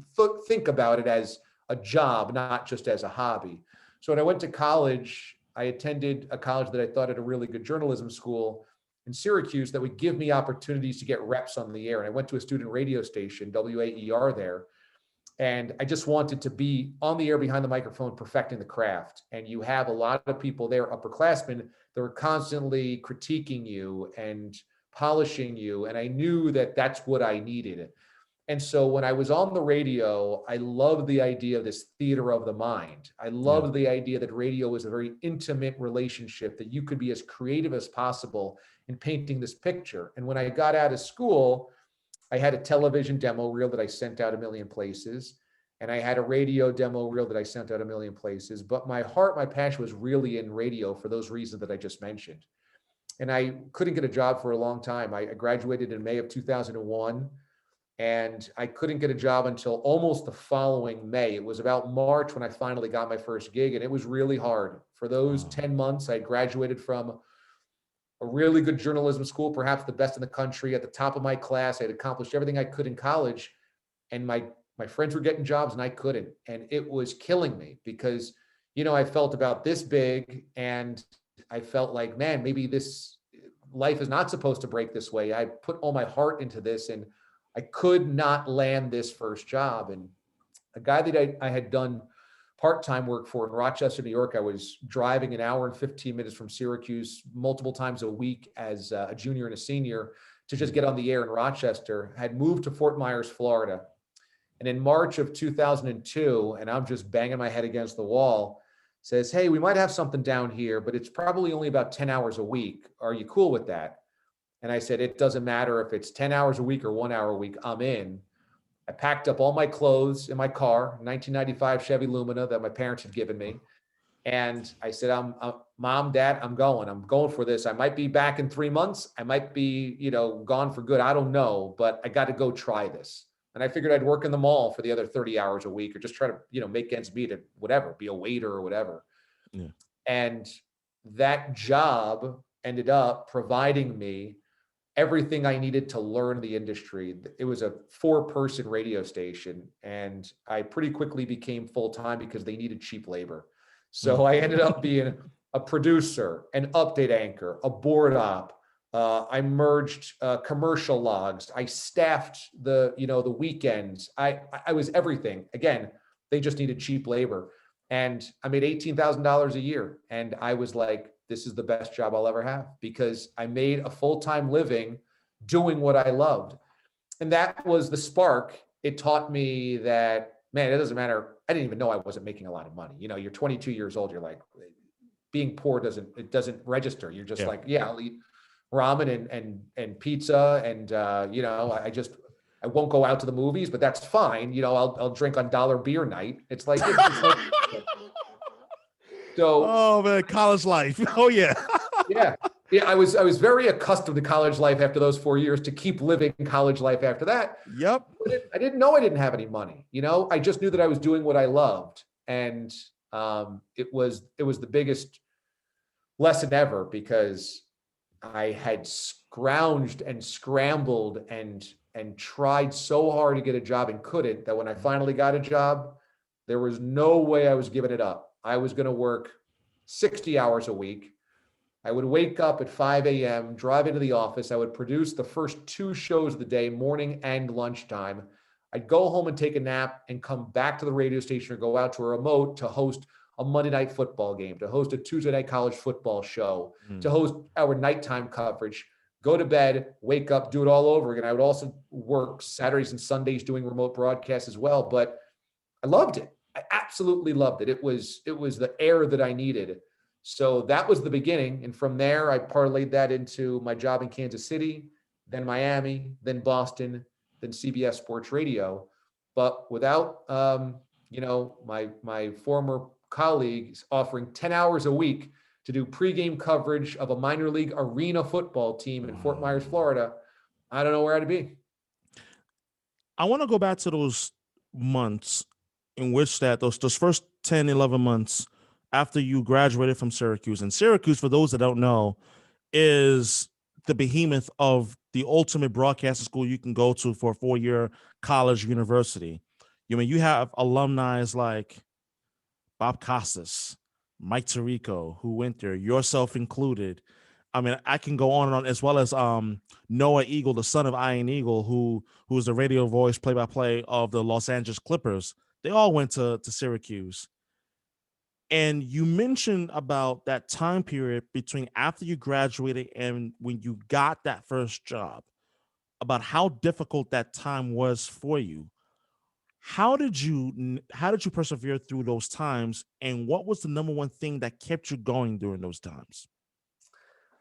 think about it as a job, not just as a hobby. So when I went to college, I attended a college that I thought had a really good journalism school in Syracuse that would give me opportunities to get reps on the air. And I went to a student radio station, WAER there. And I just wanted to be on the air behind the microphone, perfecting the craft. And you have a lot of people there, upperclassmen, that were constantly critiquing you and polishing you. And I knew that that's what I needed. And so when I was on the radio, I loved the idea of this theater of the mind. I Yeah. loved the idea that radio was a very intimate relationship, that you could be as creative as possible in painting this picture. And when I got out of school, I had a television demo reel that I sent out a million places. And I had a radio demo reel that I sent out a million places. But my heart, my passion was really in radio for those reasons that I just mentioned. And I couldn't get a job for a long time. I graduated in May of 2001, and I couldn't get a job until almost the following May. It was about March when I finally got my first gig, and it was really hard. For those Wow. 10 months, I graduated from a really good journalism school, perhaps the best in the country, at the top of my class. I had accomplished everything I could in college, and my friends were getting jobs and I couldn't. And it was killing me because, I felt about this big, and I felt like, man, maybe this life is not supposed to break this way. I put all my heart into this, and I could not land this first job. And a guy that I had done part-time work for in Rochester, New York, I was driving an hour and 15 minutes from Syracuse multiple times a week as a junior and a senior to just get on the air in Rochester. I had moved to Fort Myers, Florida. And in March of 2002, and I'm just banging my head against the wall, says, hey, we might have something down here, but it's probably only about 10 hours a week. Are you cool with that? And I said, it doesn't matter if it's 10 hours a week or 1 hour a week, I'm in. I packed up all my clothes in my car, 1995 Chevy Lumina that my parents had given me. And I said, Mom, Dad, I'm going for this. I might be back in 3 months. I might be, gone for good. I don't know, but I got to go try this. And I figured I'd work in the mall for the other 30 hours a week, or just try to, make ends meet at whatever, be a waiter or whatever. Yeah. And that job ended up providing me everything I needed to learn the industry. It was a 4-person radio station, and I pretty quickly became full-time because they needed cheap labor. So I ended up being a producer, an update anchor, a board op. I merged commercial logs. I staffed the weekends. I was everything. Again, they just needed cheap labor. And I made $18,000 a year. And I was like, this is the best job I'll ever have, because I made a full-time living doing what I loved. And that was the spark. It taught me that, man, it doesn't matter. I didn't even know I wasn't making a lot of money. You're 22 years old. You're like, being poor doesn't register. You're just like, yeah, I'll eat ramen and pizza. And, I won't go out to the movies, but that's fine. I'll drink on dollar beer night. It's like, so, oh man, college life. Oh yeah. yeah. Yeah. I was very accustomed to college life after those 4 years, to keep living college life after that. Yep. I didn't know I didn't have any money. I just knew that I was doing what I loved. And it was the biggest lesson ever, because I had scrounged and scrambled and tried so hard to get a job and couldn't, that when I finally got a job, there was no way I was giving it up. I was going to work 60 hours a week. I would wake up at 5 a.m., drive into the office. I would produce the first 2 shows of the day, morning and lunchtime. I'd go home and take a nap and come back to the radio station or go out to a remote to host a Monday night football game, to host a Tuesday night college football show, to host our nighttime coverage, go to bed, wake up, do it all over again. I would also work Saturdays and Sundays doing remote broadcasts as well, but I loved it. I absolutely loved it. It was the air that I needed. So that was the beginning. And from there, I parlayed that into my job in Kansas City, then Miami, then Boston, then CBS Sports Radio. But without, my former colleagues offering 10 hours a week to do pregame coverage of a minor league arena football team in Fort Myers, Florida, I don't know where I'd be. I want to go back to those months in which those first 10, 11 months after you graduated from Syracuse. And Syracuse, for those that don't know, is the behemoth of the ultimate broadcasting school you can go to for a 4-year college university. You have alumni like Bob Costas, Mike Tirico, who went there, yourself included. I mean, I can go on and on, as well as Noah Eagle, the son of Ian Eagle, who is the radio voice, play-by-play of the Los Angeles Clippers. They all went to Syracuse. And you mentioned about that time period between after you graduated and when you got that first job. about how difficult that time was for you. How did you persevere through those times, and what was the number one thing that kept you going during those times?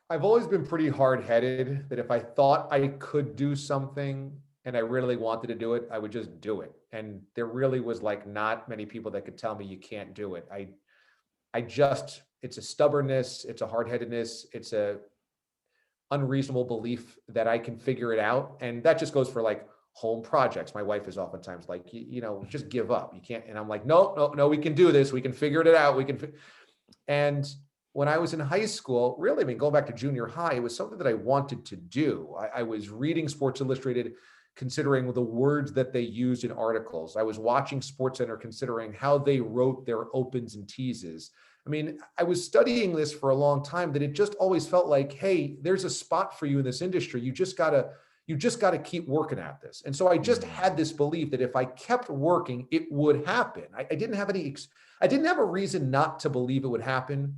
I've always been pretty hard-headed that if I thought I could do something and I really wanted to do it, I would just do it. And there really was like not many people that could tell me you can't do it. I just, it's a stubbornness, it's a hard-headedness, it's a unreasonable belief that I can figure it out. And that just goes for like home projects. My wife is oftentimes like, you know, just give up. You can't. And I'm like, no, no, no, we can do this. We can figure it out. And when I was in high school, really, I mean, going back to junior high, it was something that I wanted to do. I was reading Sports Illustrated, considering the words that they used in articles. I was watching SportsCenter, considering how they wrote their opens and teases. I mean, I was studying this for a long time, that it just always felt like, hey, there's a spot for you in this industry. You just gotta keep working at this. And so I just had this belief that if I kept working, it would happen. I didn't have a reason not to believe it would happen.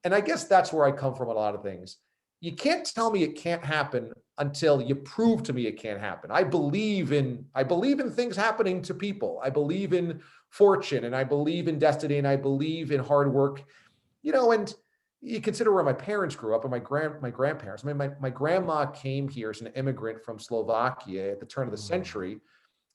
And I guess that's where I come from on a lot of things. You can't tell me it can't happen until you prove to me it can't happen. I believe in things happening to people. I believe in fortune, and I believe in destiny, and I believe in hard work. You know, and you consider where my parents grew up, and my grandparents. I mean, my grandma came here as an immigrant from Slovakia at the turn of the century,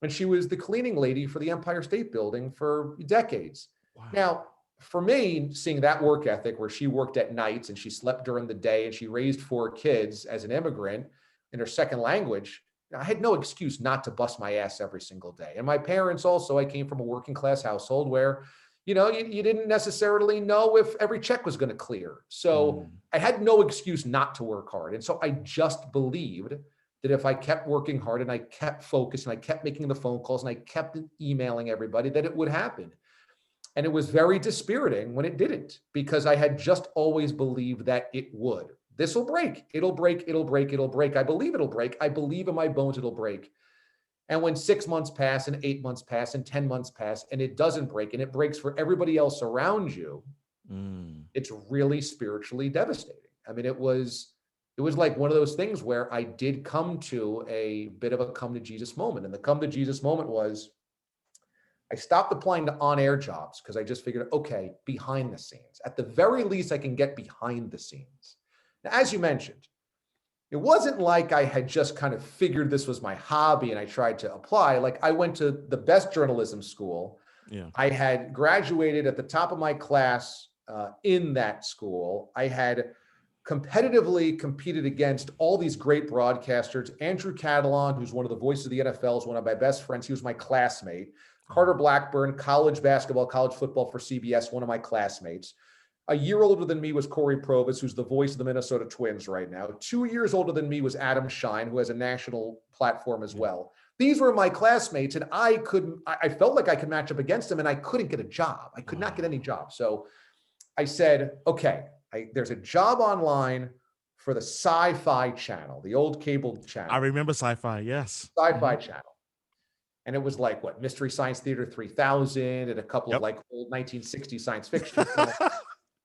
and she was the cleaning lady for the Empire State Building for decades. Wow. Now, for me, seeing that work ethic where she worked at nights and she slept during the day and she raised 4 kids as an immigrant in her second language, I had no excuse not to bust my ass every single day. And my parents also, I came from a working class household where, you know, you didn't necessarily know if every check was going to clear. So I had no excuse not to work hard. And so I just believed that if I kept working hard and I kept focused and I kept making the phone calls and I kept emailing everybody, that it would happen. And it was very dispiriting when it didn't, because I had just always believed that it would. This will break. It'll break. It'll break. It'll break. I believe it'll break. I believe in my bones it'll break. And when 6 months pass and 8 months pass and 10 months pass and it doesn't break, and it breaks for everybody else around you, it's really spiritually devastating. I mean, it was like one of those things where I did come to a bit of a come to Jesus moment. And the come to Jesus moment was, I stopped applying to on-air jobs because I just figured, okay, behind the scenes. At the very least, I can get behind the scenes. Now, as you mentioned, it wasn't like I had just kind of figured this was my hobby and I tried to apply. Like, I went to the best journalism school. Yeah. I had graduated at the top of my class in that school. I had competitively competed against all these great broadcasters. Andrew Catalon, who's one of the voices of the NFL, is one of my best friends. He was my classmate. Carter Blackburn, college basketball, college football for CBS, one of my classmates. A year older than me was Corey Provis, who's the voice of the Minnesota Twins right now. 2 years older than me was Adam Shine, who has a national platform as well. These were my classmates, and I felt like I could match up against them, and I couldn't get a job. I could not get any job. So I said, okay, there's a job online for the Sci-Fi channel, the old cable channel. I remember Sci-Fi, yes. Sci-Fi channel. And it was like, what, Mystery Science Theater 3000 and a couple of like old 1960s science fiction films.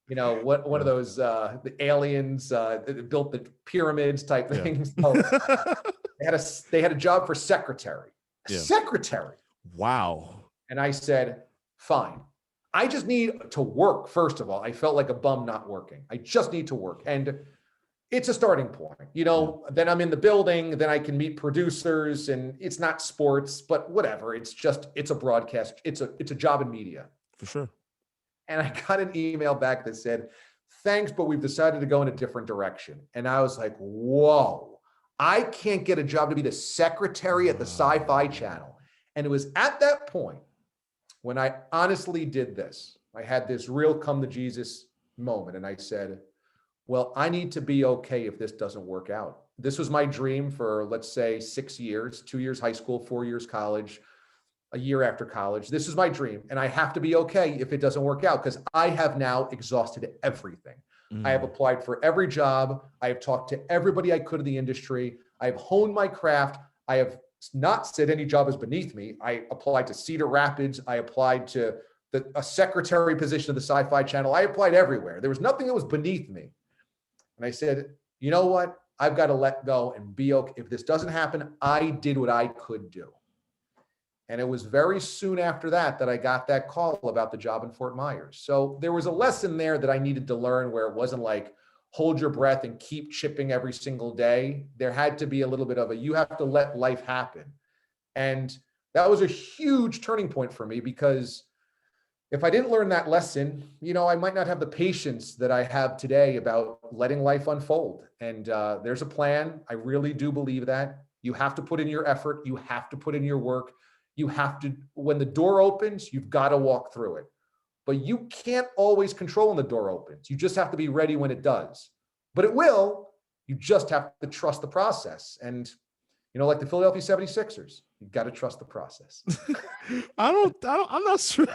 You know, one of those, the aliens that built the pyramids type things. So they had a job for secretary. Secretary. Wow. And I said, fine. I just need to work, first of all. I felt like a bum not working. I just need to work. And it's a starting point, you know, then I'm in the building, then I can meet producers, and it's not sports, but whatever. It's a broadcast. It's a job in media. For sure. And I got an email back that said, thanks, but we've decided to go in a different direction. And I was like, whoa, I can't get a job to be the secretary at the Sci-Fi channel. And it was at that point when I honestly did this. I had this real come to Jesus moment. And I said, well, I need to be okay if this doesn't work out. This was my dream for, let's say, 6 years, 2 years high school, 4 years college, a year after college. This is my dream. And I have to be okay if it doesn't work out, because I have now exhausted everything. I have applied for every job. I have talked to everybody I could in the industry. I have honed my craft. I have not said any job is beneath me. I applied to Cedar Rapids. I applied to a secretary position of the Sci-Fi channel. I applied everywhere. There was nothing that was beneath me. And I said, you know what? I've got to let go and be okay. If this doesn't happen, I did what I could do. And it was very soon after that I got that call about the job in Fort Myers. So there was a lesson there that I needed to learn, where it wasn't like hold your breath and keep chipping every single day. There had to be a little bit of you have to let life happen. And that was a huge turning point for me, because if I didn't learn that lesson, I might not have the patience that I have today about letting life unfold. And there's a plan. I really do believe that. You have to put in your effort. You have to put in your work. You have to, when the door opens, you've got to walk through it. But you can't always control when the door opens. You just have to be ready when it does. But it will. You just have to trust the process. And, like the Philadelphia 76ers, you've got to trust the process. I'm not sure.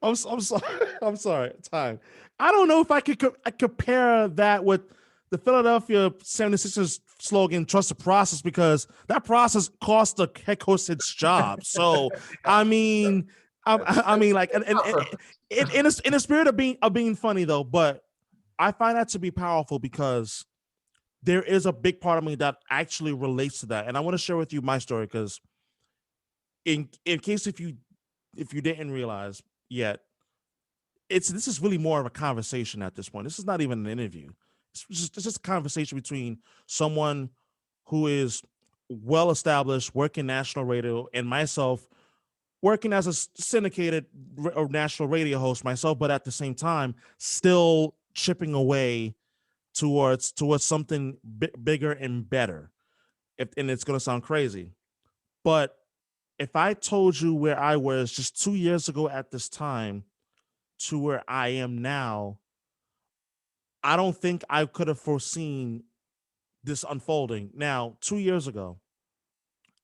I'm sorry. I'm sorry. Time. I don't know if I could compare that with the Philadelphia 76ers slogan, trust the process, because that process cost the head coach his job. So, I mean, like, in the spirit of being funny though, but I find that to be powerful, because there is a big part of me that actually relates to that. And I want to share with you my story, because in case if you didn't realize yet, this is really more of a conversation at this point. This is not even an interview. It's just a conversation between someone who is well established, working national radio, and myself, working as a syndicated or national radio host myself, but at the same time still chipping away towards something bigger and better. And it's going to sound crazy, but if I told you where I was just 2 years ago at this time to where I am now, I don't think I could have foreseen this unfolding. Now, 2 years ago,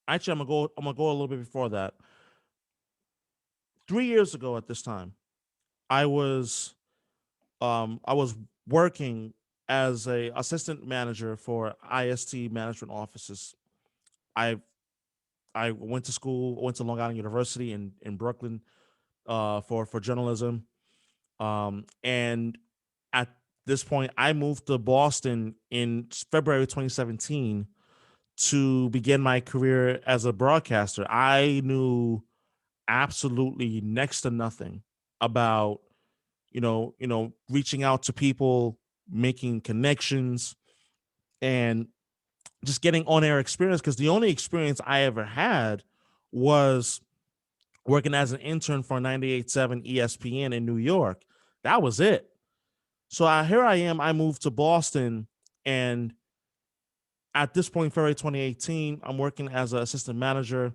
actually, I'm gonna go a little bit before that. 3 years ago at this time, I was working as a assistant manager for IST management offices. I I went to school, went to Long Island University in Brooklyn for journalism. And at this point, I moved to Boston in February 2017 to begin my career as a broadcaster. I knew absolutely next to nothing about reaching out to people, making connections, and just getting on air experience, because the only experience I ever had was working as an intern for 98.7 ESPN in New York. That was it. So here I am. I moved to Boston, and at this point, February 2018, I'm working as an assistant manager.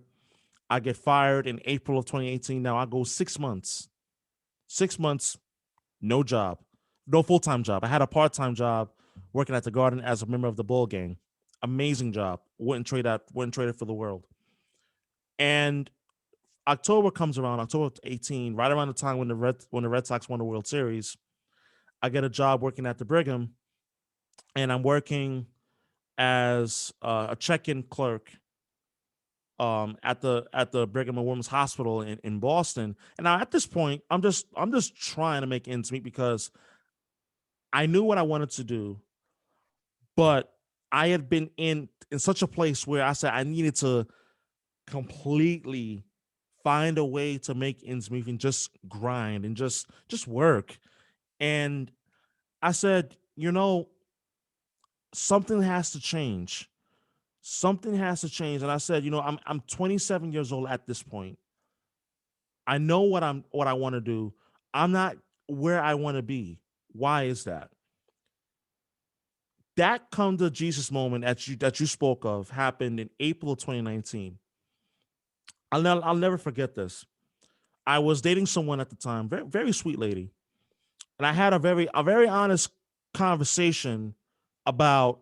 I get fired in April of 2018. Now I go 6 months. 6 months, no job, no full-time job. I had a part-time job working at the Garden as a member of the Bull Gang. Amazing job. Wouldn't trade it for the world. And October comes around, October 18, right around the time when the Red Sox won the World Series. I get a job working at the Brigham, and I'm working as a check-in clerk at the Brigham and Women's Hospital in Boston. And now at this point, I'm just trying to make ends meet, because I knew what I wanted to do, but I had been in such a place where I said I needed to completely find a way to make ends meet and just grind and just work. And I said, something has to change. Something has to change. And I said, I'm 27 years old at this point. I know what I want to do. I'm not where I want to be. Why is that? That come to Jesus moment that you spoke of happened in April of 2019. I'll never forget this. I was dating someone at the time, very, very sweet lady, and I had a very honest conversation about,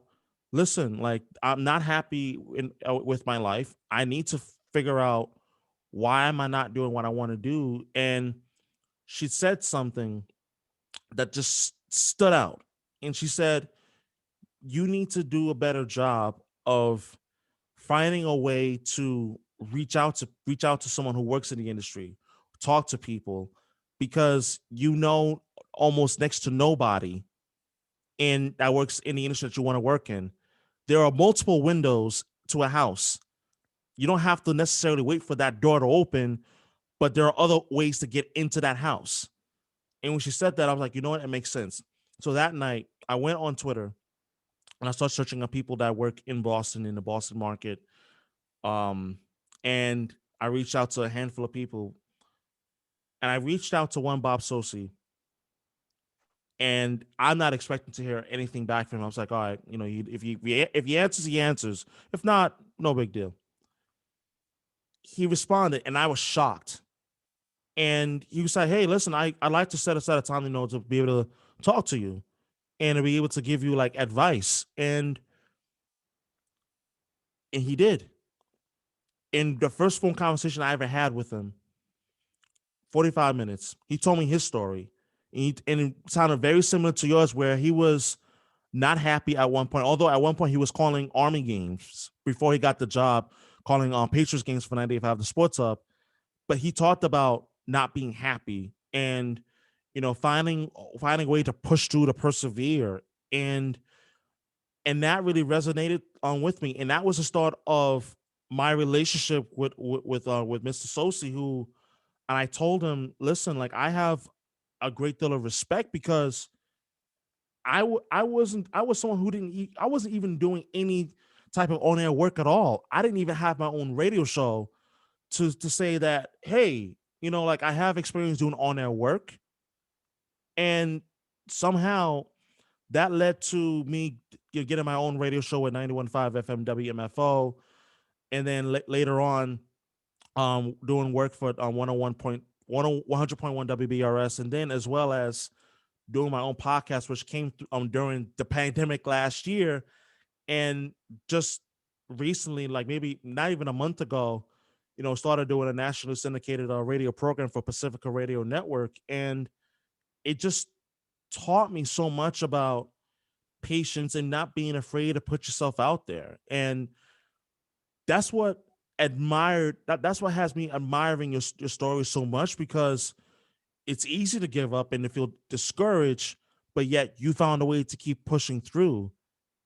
listen, like, I'm not happy with my life. I need to figure out, why am I not doing what I want to do? And she said something that just stood out, and she said, you need to do a better job of finding a way to reach out to someone who works in the industry, talk to people, because almost next to nobody and that works in the industry that you want to work in, there are multiple windows to a house. You don't have to necessarily wait for that door to open, but there are other ways to get into that house. And when she said that, I was like, you know what? It makes sense. So that night, I went on Twitter and I started searching on people that work in Boston, in the Boston market. Um, and I reached out to a handful of people, and I reached out to one Bob Sosi, and I'm not expecting to hear anything back from him. I was like, all right, if he answers, he answers. If not, no big deal. He responded, and I was shocked. And he was like, hey, listen, I'd like to set aside a time, to be able to talk to you and to be able to give you like advice. And he did. In the first phone conversation I ever had with him, 45 minutes, he told me his story. And it sounded very similar to yours, where he was not happy at one point. Although at one point he was calling Army games before he got the job, calling Patriots games for 98.5 the Sports Hub. But he talked about not being happy and finding a way to push through, to persevere, and that really resonated with me. And that was the start of my relationship with Mr. Sosi, who, and I told him, listen, like, I have a great deal of respect because I was someone who I wasn't even doing any type of on-air work at all. I didn't even have my own radio show to say that, hey, like, I have experience doing on-air work. And somehow that led to me getting my own radio show at 91.5 FM WMFO. And then later on, doing work for 100.1 WBRS. And then as well as doing my own podcast, which came during the pandemic last year. And just recently, like maybe not even a month ago, started doing a nationally syndicated radio program for Pacifica Radio Network. And it just taught me so much about patience and not being afraid to put yourself out there. And that's what that's what has me admiring your story so much, because it's easy to give up and to feel discouraged, but yet you found a way to keep pushing through.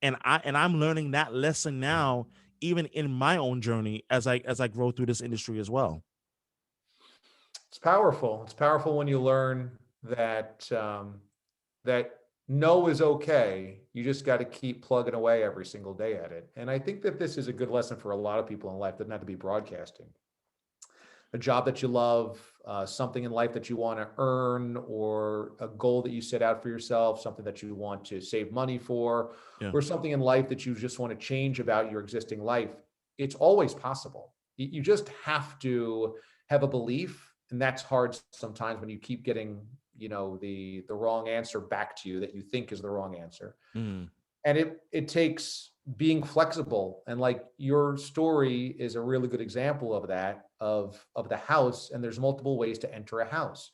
And I'm learning that lesson now, even in my own journey as I grow through this industry as well. It's powerful. It's powerful when you learn that that no is okay. You just got to keep plugging away every single day at it. And I think that this is a good lesson for a lot of people in life. Doesn't have to be broadcasting. A job that you love, something in life that you want to earn, or a goal that you set out for yourself, something that you want to save money for, Yeah. or something in life that you just want to change about your existing life. It's always possible. You just have to have a belief. And that's hard sometimes when you keep getting, the wrong answer back to you that you think is the wrong answer. Mm. And it takes being flexible. And like, your story is a really good example of that, of the house. And there's multiple ways to enter a house.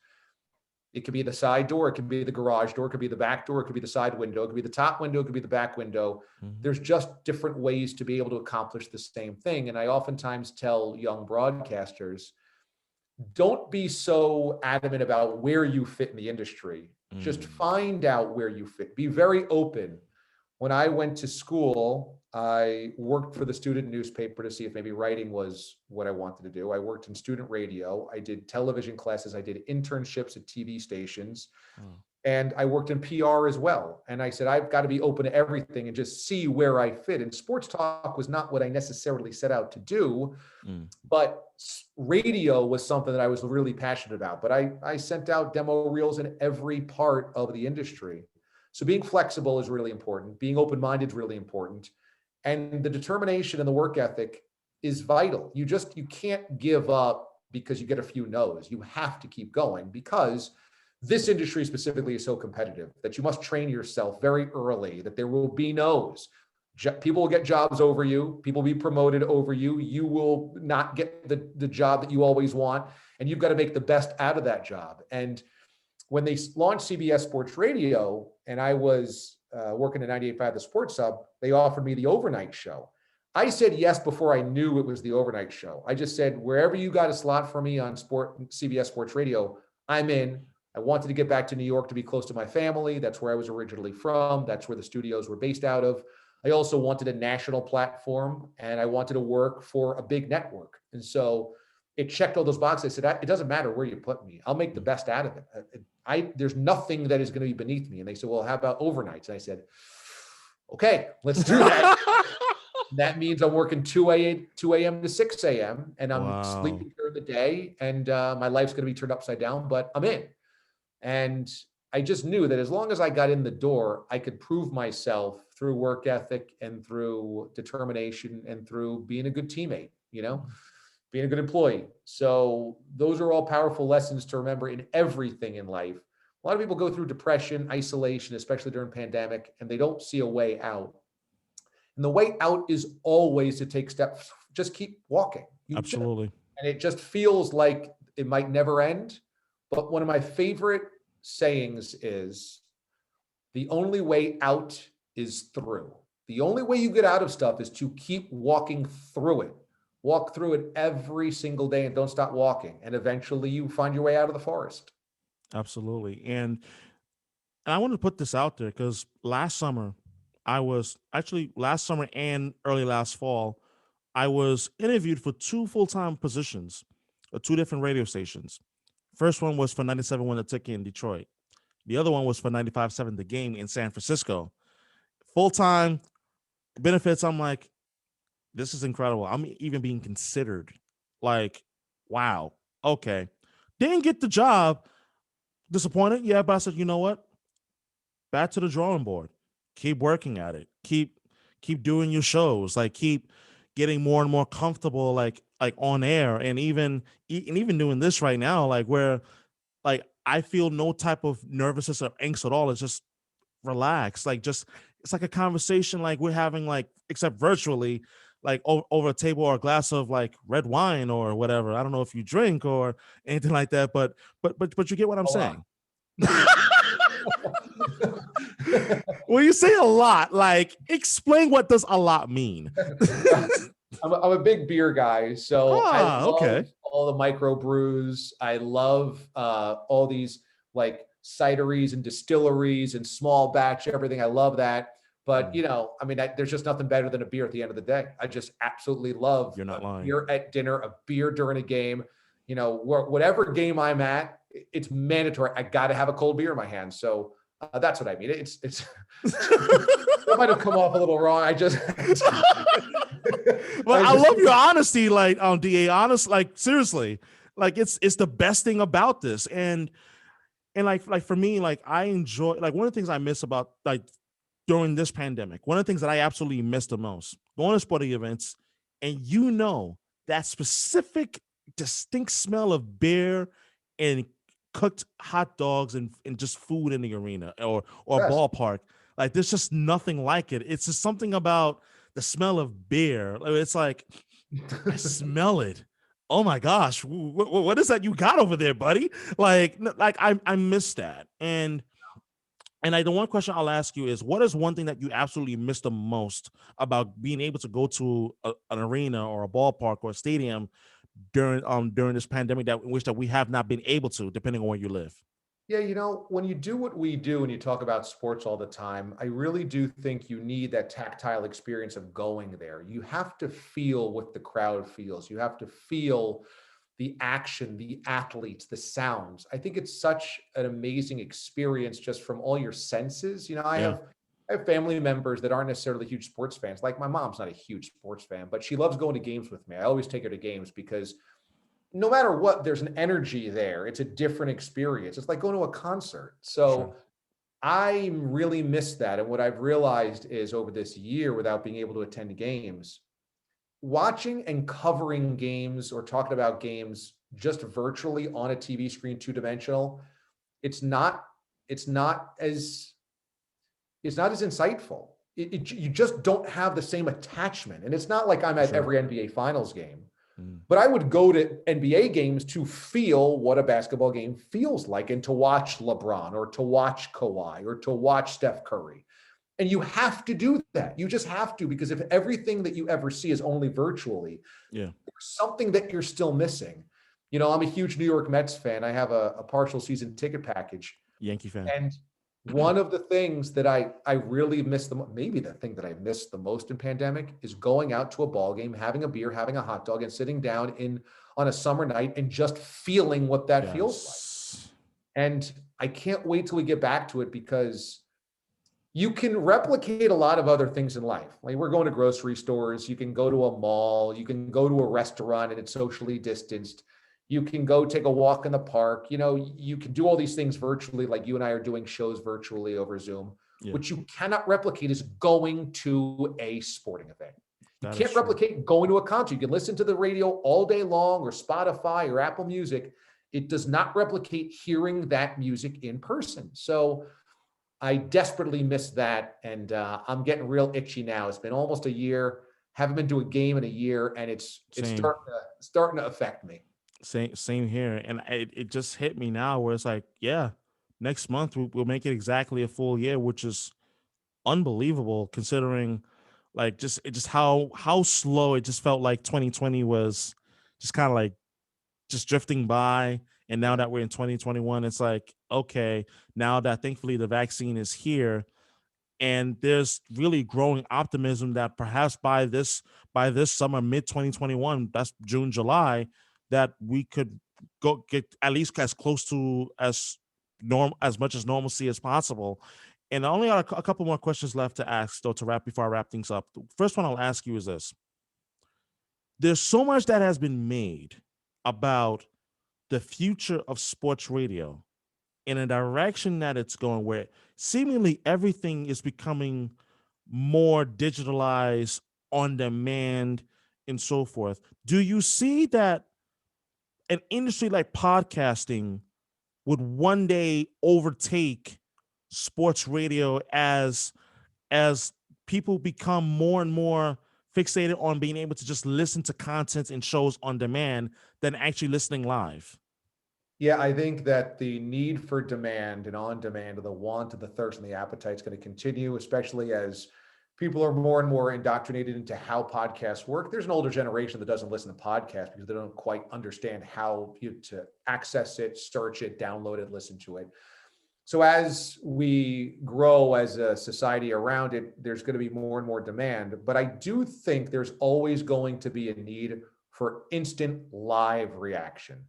It could be the side door, it could be the garage door, it could be the back door, it could be the side window, it could be the top window, it could be the back window. Mm-hmm. There's just different ways to be able to accomplish the same thing. And I oftentimes tell young broadcasters, don't be so adamant about where you fit in the industry. Just find out where you fit. Be very open. When I went to school, I worked for the student newspaper to see if maybe writing was what I wanted to do. I worked in student radio. I did television classes. I did internships at TV stations. And I worked in PR as well. And I said, I've got to be open to everything and just see where I fit. And sports talk was not what I necessarily set out to do, but radio was something that I was really passionate about. But I sent out demo reels in every part of the industry. So being flexible is really important. Being open-minded is really important. And the determination and the work ethic is vital. You can't give up because you get a few no's. You have to keep going, because this industry specifically is so competitive that you must train yourself very early that there will be no's. People will get jobs over you. People will be promoted over you. You will not get the job that you always want. And you've got to make the best out of that job. And when they launched CBS Sports Radio, and I was working at 98.5 the Sports Hub, they offered me the overnight show. I said yes before I knew it was the overnight show. I just said, wherever you got a slot for me on CBS Sports Radio, I'm in. I wanted to get back to New York to be close to my family. That's where I was originally from. That's where the studios were based out of. I also wanted a national platform, and I wanted to work for a big network. And so it checked all those boxes. I said, it doesn't matter where you put me. I'll make the best out of it. There's nothing that is going to be beneath me. And they said, well, how about overnights? And I said, okay, let's do that. That means I'm working 2 a.m. to 6 a.m. and I'm sleeping during the day, and my life's going to be turned upside down, but I'm in. And I just knew that as long as I got in the door, I could prove myself through work ethic and through determination and through being a good teammate, being a good employee. So those are all powerful lessons to remember in everything in life. A lot of people go through depression, isolation, especially during pandemic, and they don't see a way out. And the way out is always to take steps. Just keep walking. Absolutely. And it just feels like it might never end. But one of my favorite sayings is, the only way out is through. The only way you get out of stuff is to keep walking through it. Walk through it every single day and don't stop walking. And eventually you find your way out of the forest. Absolutely. And I want to put this out there because last summer and early last fall, I was interviewed for 2 full-time positions at 2 different radio stations. First one was for 97.1 The Ticket in Detroit. The other one was for 95.7 The Game in San Francisco. Full-time benefits. I'm like, this is incredible. I'm even being considered. Like, wow. Okay. Didn't get the job. Disappointed? Yeah, but I said, you know what? Back to the drawing board. Keep working at it. Keep doing your shows. Like, keep getting more and more comfortable, like on air, and even doing this right now, like where like I feel no type of nervousness or angst at all. It's just relax. Like, just it's like a conversation like we're having, like, except virtually, like over a table or a glass of like red wine or whatever. I don't know if you drink or anything like that, but you get what I'm saying. Well, you say a lot. Like, explain what does a lot mean. I'm a big beer guy, so I love okay. all the micro brews. I love all these like cideries and distilleries and small batch everything. I love that. But there's just nothing better than a beer at the end of the day. I just absolutely love You're not lying. Beer at dinner, a beer during a game. Whatever game I'm at, it's mandatory. I got to have a cold beer in my hand. So that's what I mean. It's that might have come off a little wrong. But I love your honesty, like DA. Honest, like seriously, like it's the best thing about this, and like for me, like I enjoy, like one of the things I miss about like during this pandemic, one of the things that I absolutely miss the most, going to sporting events, and that specific distinct smell of beer and cooked hot dogs and just food in the arena or yes. ballpark. Like, there's just nothing like it. It's just something about the smell of beer. It's like, I smell it. Oh my gosh, what is that you got over there, buddy? Like I miss that. And the one question I'll ask you is, what is one thing that you absolutely miss the most about being able to go to an arena or a ballpark or a stadium during this pandemic that we have not been able to, depending on where you live? Yeah, when you do what we do and you talk about sports all the time, I really do think you need that tactile experience of going there. You have to feel what the crowd feels. You have to feel the action, the athletes, the sounds. I think it's such an amazing experience just from all your senses. I have family members that aren't necessarily huge sports fans. Like my mom's not a huge sports fan, but she loves going to games with me. I always take her to games because no matter what, there's an energy there. It's a different experience. It's like going to a concert. So Sure. I really miss that. And what I've realized is over this year, without being able to attend games, watching and covering games or talking about games just virtually on a TV screen, 2-dimensional, it's not as insightful. You just don't have the same attachment. And it's not like I'm at every NBA Finals game. But I would go to NBA games to feel what a basketball game feels like and to watch LeBron or to watch Kawhi or to watch Steph Curry. And you have to do that. You just have to, because if everything that you ever see is only virtually, there's something that you're still missing. I'm a huge New York Mets fan. I have a partial season ticket package. Yankee fan. And one of the things that I really miss maybe the thing that I missed the most in pandemic is going out to a ball game, having a beer, having a hot dog, and sitting down on a summer night and just feeling what that feels like. Yes. And I can't wait till we get back to it, because you can replicate a lot of other things in life. Like, we're going to grocery stores, you can go to a mall, you can go to a restaurant and it's socially distanced. You can go take a walk in the park. You can do all these things virtually, like you and I are doing shows virtually over Zoom. Yeah. What you cannot replicate is going to a sporting event. You That is can't true. replicate going to a concert. You can listen to the radio all day long, or Spotify or Apple Music. It does not replicate hearing that music in person. So I desperately miss that. And I'm getting real itchy now. It's been almost a year. Haven't been to a game in a year, and it's Same. starting to affect me. Same here. And it just hit me now where it's like, yeah, next month we'll make it exactly a full year, which is unbelievable considering like just how slow it just felt like 2020 was just kind of like just drifting by. And now that we're in 2021, it's like, okay, now that thankfully the vaccine is here, and there's really growing optimism that perhaps by this summer, mid 2021, that's June, July, that we could go get at least as close to as much as normalcy as possible. And I only got a couple more questions left to ask, though, to wrap before I wrap things up. The first one I'll ask you is this: there's so much that has been made about the future of sports radio in a direction that it's going, where seemingly everything is becoming more digitalized, on demand, and so forth. Do you see that an industry like podcasting would one day overtake sports radio as people become more and more fixated on being able to just listen to content and shows on demand than actually listening live? Yeah, I think that the need for demand and on demand, and the want and the thirst and the appetite is going to continue, especially as people are more and more indoctrinated into how podcasts work. There's an older generation that doesn't listen to podcasts because they don't quite understand how to access it, search it, download it, listen to it. So as we grow as a society around it, there's going to be more and more demand. But I do think there's always going to be a need for instant live reaction.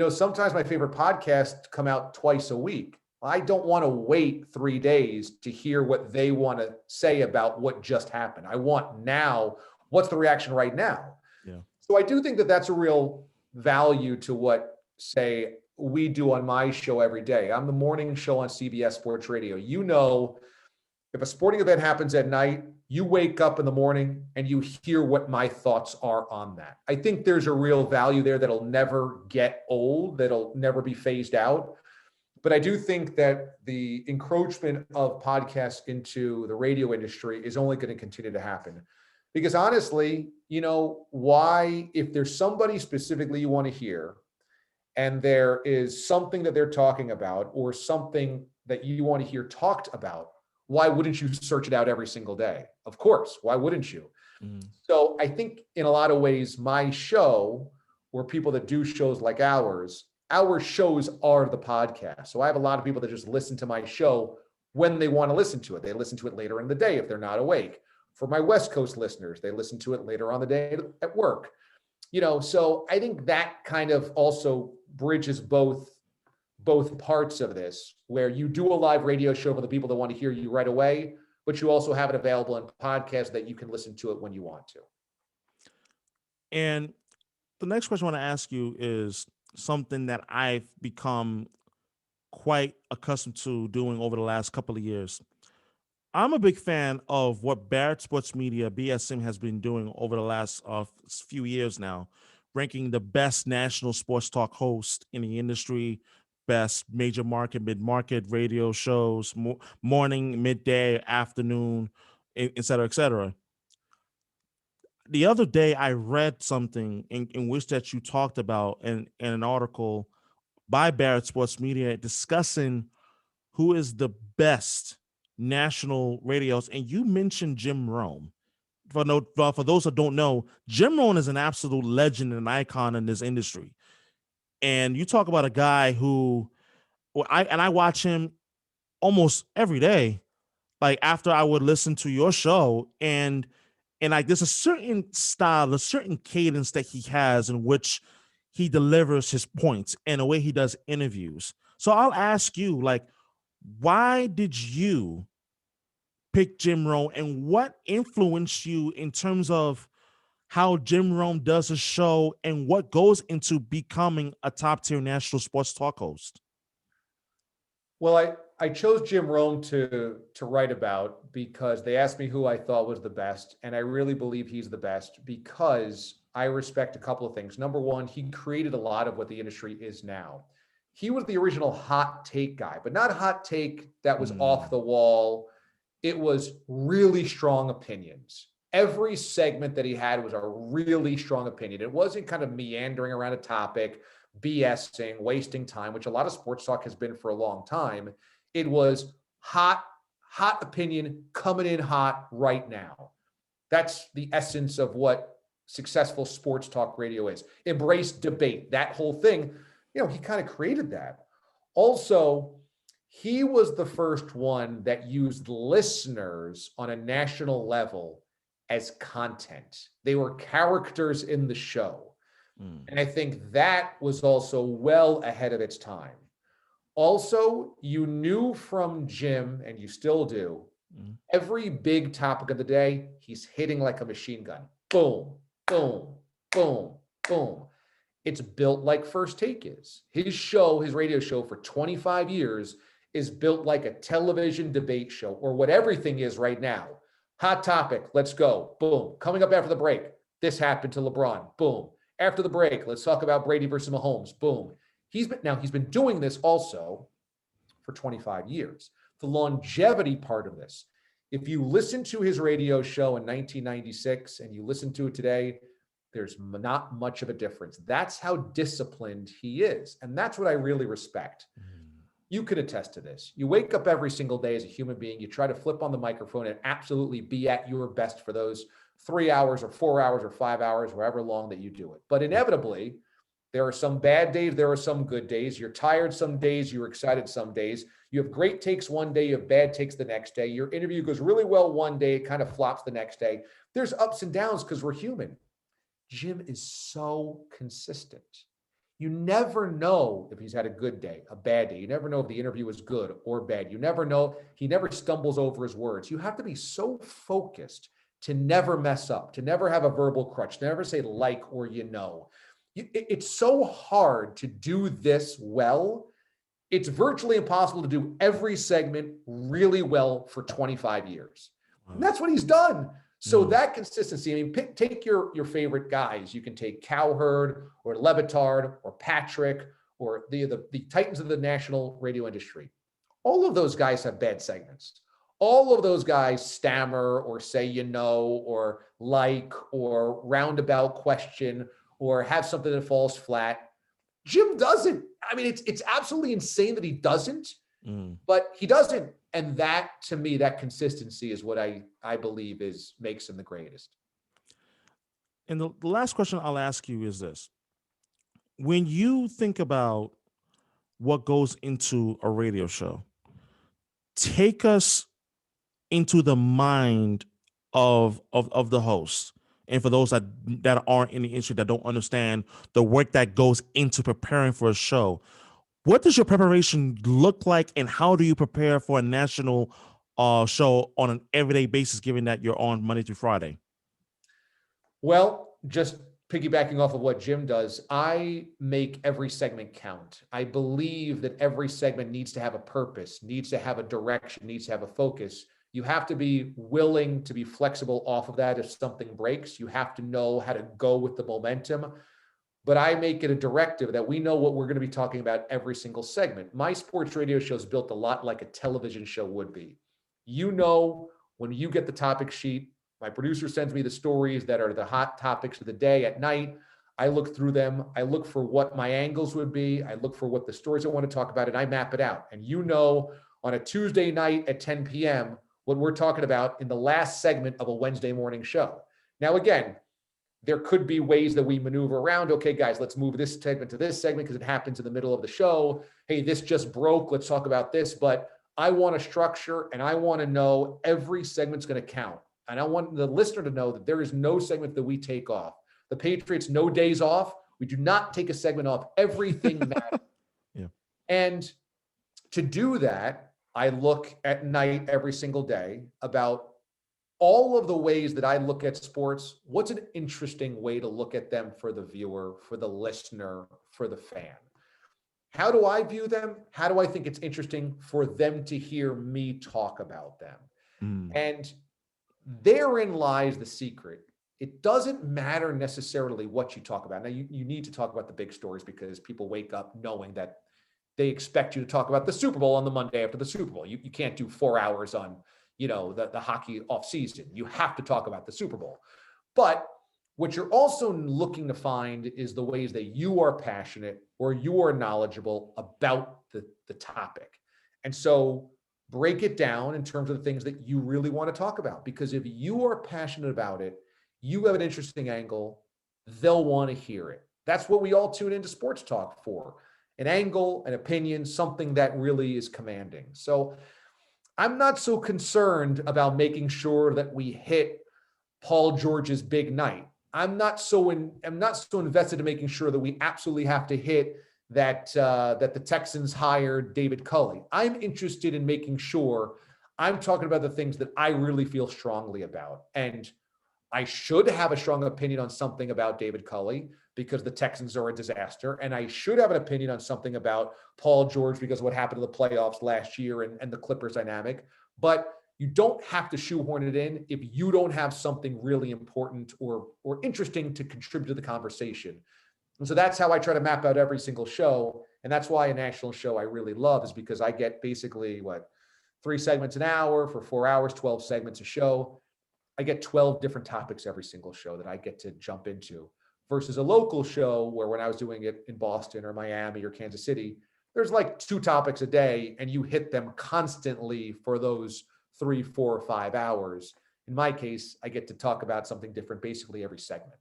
Sometimes my favorite podcasts come out twice a week. I don't want to wait 3 days to hear what they want to say about what just happened. I want now, what's the reaction right now? Yeah. So I do think that that's a real value to what, say, we do on my show every day. I'm the morning show on CBS Sports Radio. If a sporting event happens at night, you wake up in the morning and you hear what my thoughts are on that. I think there's a real value there that'll never get old, that'll never be phased out. But I do think that the encroachment of podcasts into the radio industry is only going to continue to happen. Because honestly, why, if there's somebody specifically you want to hear, and there is something that they're talking about or something that you want to hear talked about, why wouldn't you search it out every single day? Of course, why wouldn't you? Mm. So I think in a lot of ways, my show, or people that do shows like ours, our shows are the podcast. So I have a lot of people that just listen to my show when they want to listen to it. They listen to it later in the day if they're not awake. For my West Coast listeners, they listen to it later on the day at work. So I think that kind of also bridges both parts of this, where you do a live radio show for the people that want to hear you right away, but you also have it available in podcast that you can listen to it when you want to. And the next question I want to ask you is something that I've become quite accustomed to doing over the last couple of years. I'm a big fan of what Barrett Sports Media, BSM, has been doing over the last few years now, ranking the best national sports talk host in the industry, best major market, mid-market radio shows, morning, midday, afternoon, et cetera, et cetera. The other day, I read something in which that you talked about in an article by Barrett Sports Media discussing who is the best national radios, and you mentioned Jim Rome. For those that don't know, Jim Rome is an absolute legend and icon in this industry. And you talk about a guy who, I watch him almost every day. Like after I would listen to your show, and like there's a certain style, a certain cadence that he has in which he delivers his points and the way he does interviews. So I'll ask you, like, why did you pick Jim Rome, and what influenced you in terms of how Jim Rome does his show and what goes into becoming a top tier national sports talk host? Well, I chose Jim Rome to write about because they asked me who I thought was the best, and I really believe he's the best because I respect a couple of things. Number one, he created a lot of what the industry is now. He was the original hot take guy, but not a hot take that was off Mm, the wall. It was really strong opinions. Every segment that he had was a really strong opinion. It wasn't kind of meandering around a topic, BSing, wasting time, which a lot of sports talk has been for a long time. It was hot opinion coming in hot right now. That's the essence of what successful sports talk radio is. Embrace debate, that whole thing. He kind of created that. Also, he was the first one that used listeners on a national level as content. They were characters in the show. mm, And I think that was also well ahead of its time. Also, you knew from Jim, and you still do, mm, every big topic of the day, he's hitting like a machine gun. Boom, boom, boom, boom. It's built like First Take is. His show, his radio show for 25 years is built like a television debate show, or what everything is right now. Hot topic, let's go. Boom. Coming up after the break, this happened to LeBron. Boom. After the break, let's talk about Brady versus Mahomes. Boom. He's been doing this also for 25 years. The longevity part of this. If you listen to his radio show in 1996 and you listen to it today, there's not much of a difference. That's how disciplined he is. And that's what I really respect. mm. You could attest to this. You wake up every single day as a human being. You try to flip on the microphone and absolutely be at your best for those 3 hours or 4 hours or 5 hours, however long that you do it. But inevitably, there are some bad days. There are some good days. You're tired some days. You're excited some days. You have great takes one day. You have bad takes the next day. Your interview goes really well one day. It kind of flops the next day. There's ups and downs because we're human. Jim is so consistent. You never know if he's had a good day, a bad day. You never know if the interview is good or bad. You never know. He never stumbles over his words. You have to be so focused to never mess up, to never have a verbal crutch, to never say like or It's so hard to do this well. It's virtually impossible to do every segment really well for 25 years. And Wow. that's what he's done. So Mm, that consistency, I mean, take your favorite guys. You can take Cowherd or Levitard or Patrick or the titans of the national radio industry. All of those guys have bad segments. All of those guys stammer or say or like or roundabout question or have something that falls flat. Jim doesn't. I mean, it's absolutely insane that he doesn't, mm. but he doesn't. And that, to me, that consistency is what I believe makes him the greatest. And the last question I'll ask you is this: when you think about what goes into a radio show, take us into the mind of the host. And for those that aren't in the industry, that don't understand the work that goes into preparing for a show, what does your preparation look like, and how do you prepare for a national show on an everyday basis, given that you're on Monday through Friday? Well, just piggybacking off of what Jim does, I make every segment count. I believe that every segment needs to have a purpose, needs to have a direction, needs to have a focus. You have to be willing to be flexible off of that if something breaks. You have to know how to go with the momentum. But I make it a directive that we know what we're going to be talking about every single segment. My sports radio show is built a lot like a television show would be. When you get the topic sheet, my producer sends me the stories that are the hot topics of the day at night. I look through them. I look for what my angles would be. I look for what the stories I want to talk about, and I map it out. And on a Tuesday night at 10 p.m., what we're talking about in the last segment of a Wednesday morning show. Now, again, there could be ways that we maneuver around. Okay, guys, let's move this segment to this segment because it happens in the middle of the show. Hey, this just broke. Let's talk about this. But I want a structure, and I want to know every segment's going to count. And I want the listener to know that there is no segment that we take off. The Patriots, no days off. We do not take a segment off. Everything matters. Yeah. And to do that, I look at night every single day about all of the ways that I look at sports. What's an interesting way to look at them for the viewer, for the listener, for the fan? How do I view them? How do I think it's interesting for them to hear me talk about them? And therein lies the secret. It doesn't matter necessarily what you talk about. Now, you need to talk about the big stories because people wake up knowing that they expect you to talk about the Super Bowl on the Monday after the Super Bowl. You can't do 4 hours on the hockey off season. You have to talk about the Super Bowl. But what you're also looking to find is the ways that you are passionate or you are knowledgeable about the topic. And so break it down in terms of the things that you really want to talk about. Because if you are passionate about it, you have an interesting angle, they'll want to hear it. That's what we all tune into sports talk for. An angle, an opinion, something that really is commanding. So I'm not so concerned about making sure that we hit Paul George's big night. I'm not so invested in making sure that we absolutely have to hit that the Texans hired David Culley. I'm interested in making sure I'm talking about the things that I really feel strongly about. And I should have a strong opinion on something about David Culley because the Texans are a disaster. And I should have an opinion on something about Paul George because of what happened in the playoffs last year and the Clippers dynamic. But you don't have to shoehorn it in if you don't have something really important or interesting to contribute to the conversation. And so that's how I try to map out every single show. And that's why a national show I really love is because I get basically 3 segments an hour for 4 hours, 12 segments a show. I get 12 different topics every single show that I get to jump into versus a local show where when I was doing it in Boston or Miami or Kansas City, there's like 2 topics a day and you hit them constantly for those 3, 4, or 5 hours. In my case, I get to talk about something different basically every segment.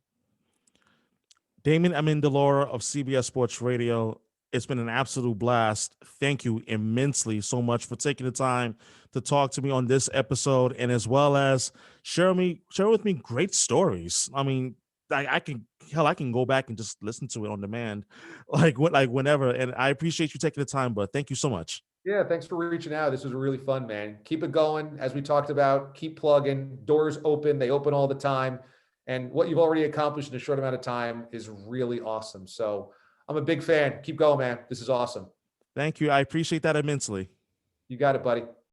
Damon Amendolara of CBS Sports Radio. It's been an absolute blast. Thank you immensely so much for taking the time to talk to me on this episode, and as well as share with me great stories. I mean, I can go back and just listen to it on demand, like whenever. And I appreciate you taking the time, but thank you so much. Yeah, thanks for reaching out. This was really fun, man. Keep it going. As we talked about, keep plugging. Doors open. They open all the time. And what you've already accomplished in a short amount of time is really awesome. So I'm a big fan. Keep going, man. This is awesome. Thank you. I appreciate that immensely. You got it, buddy.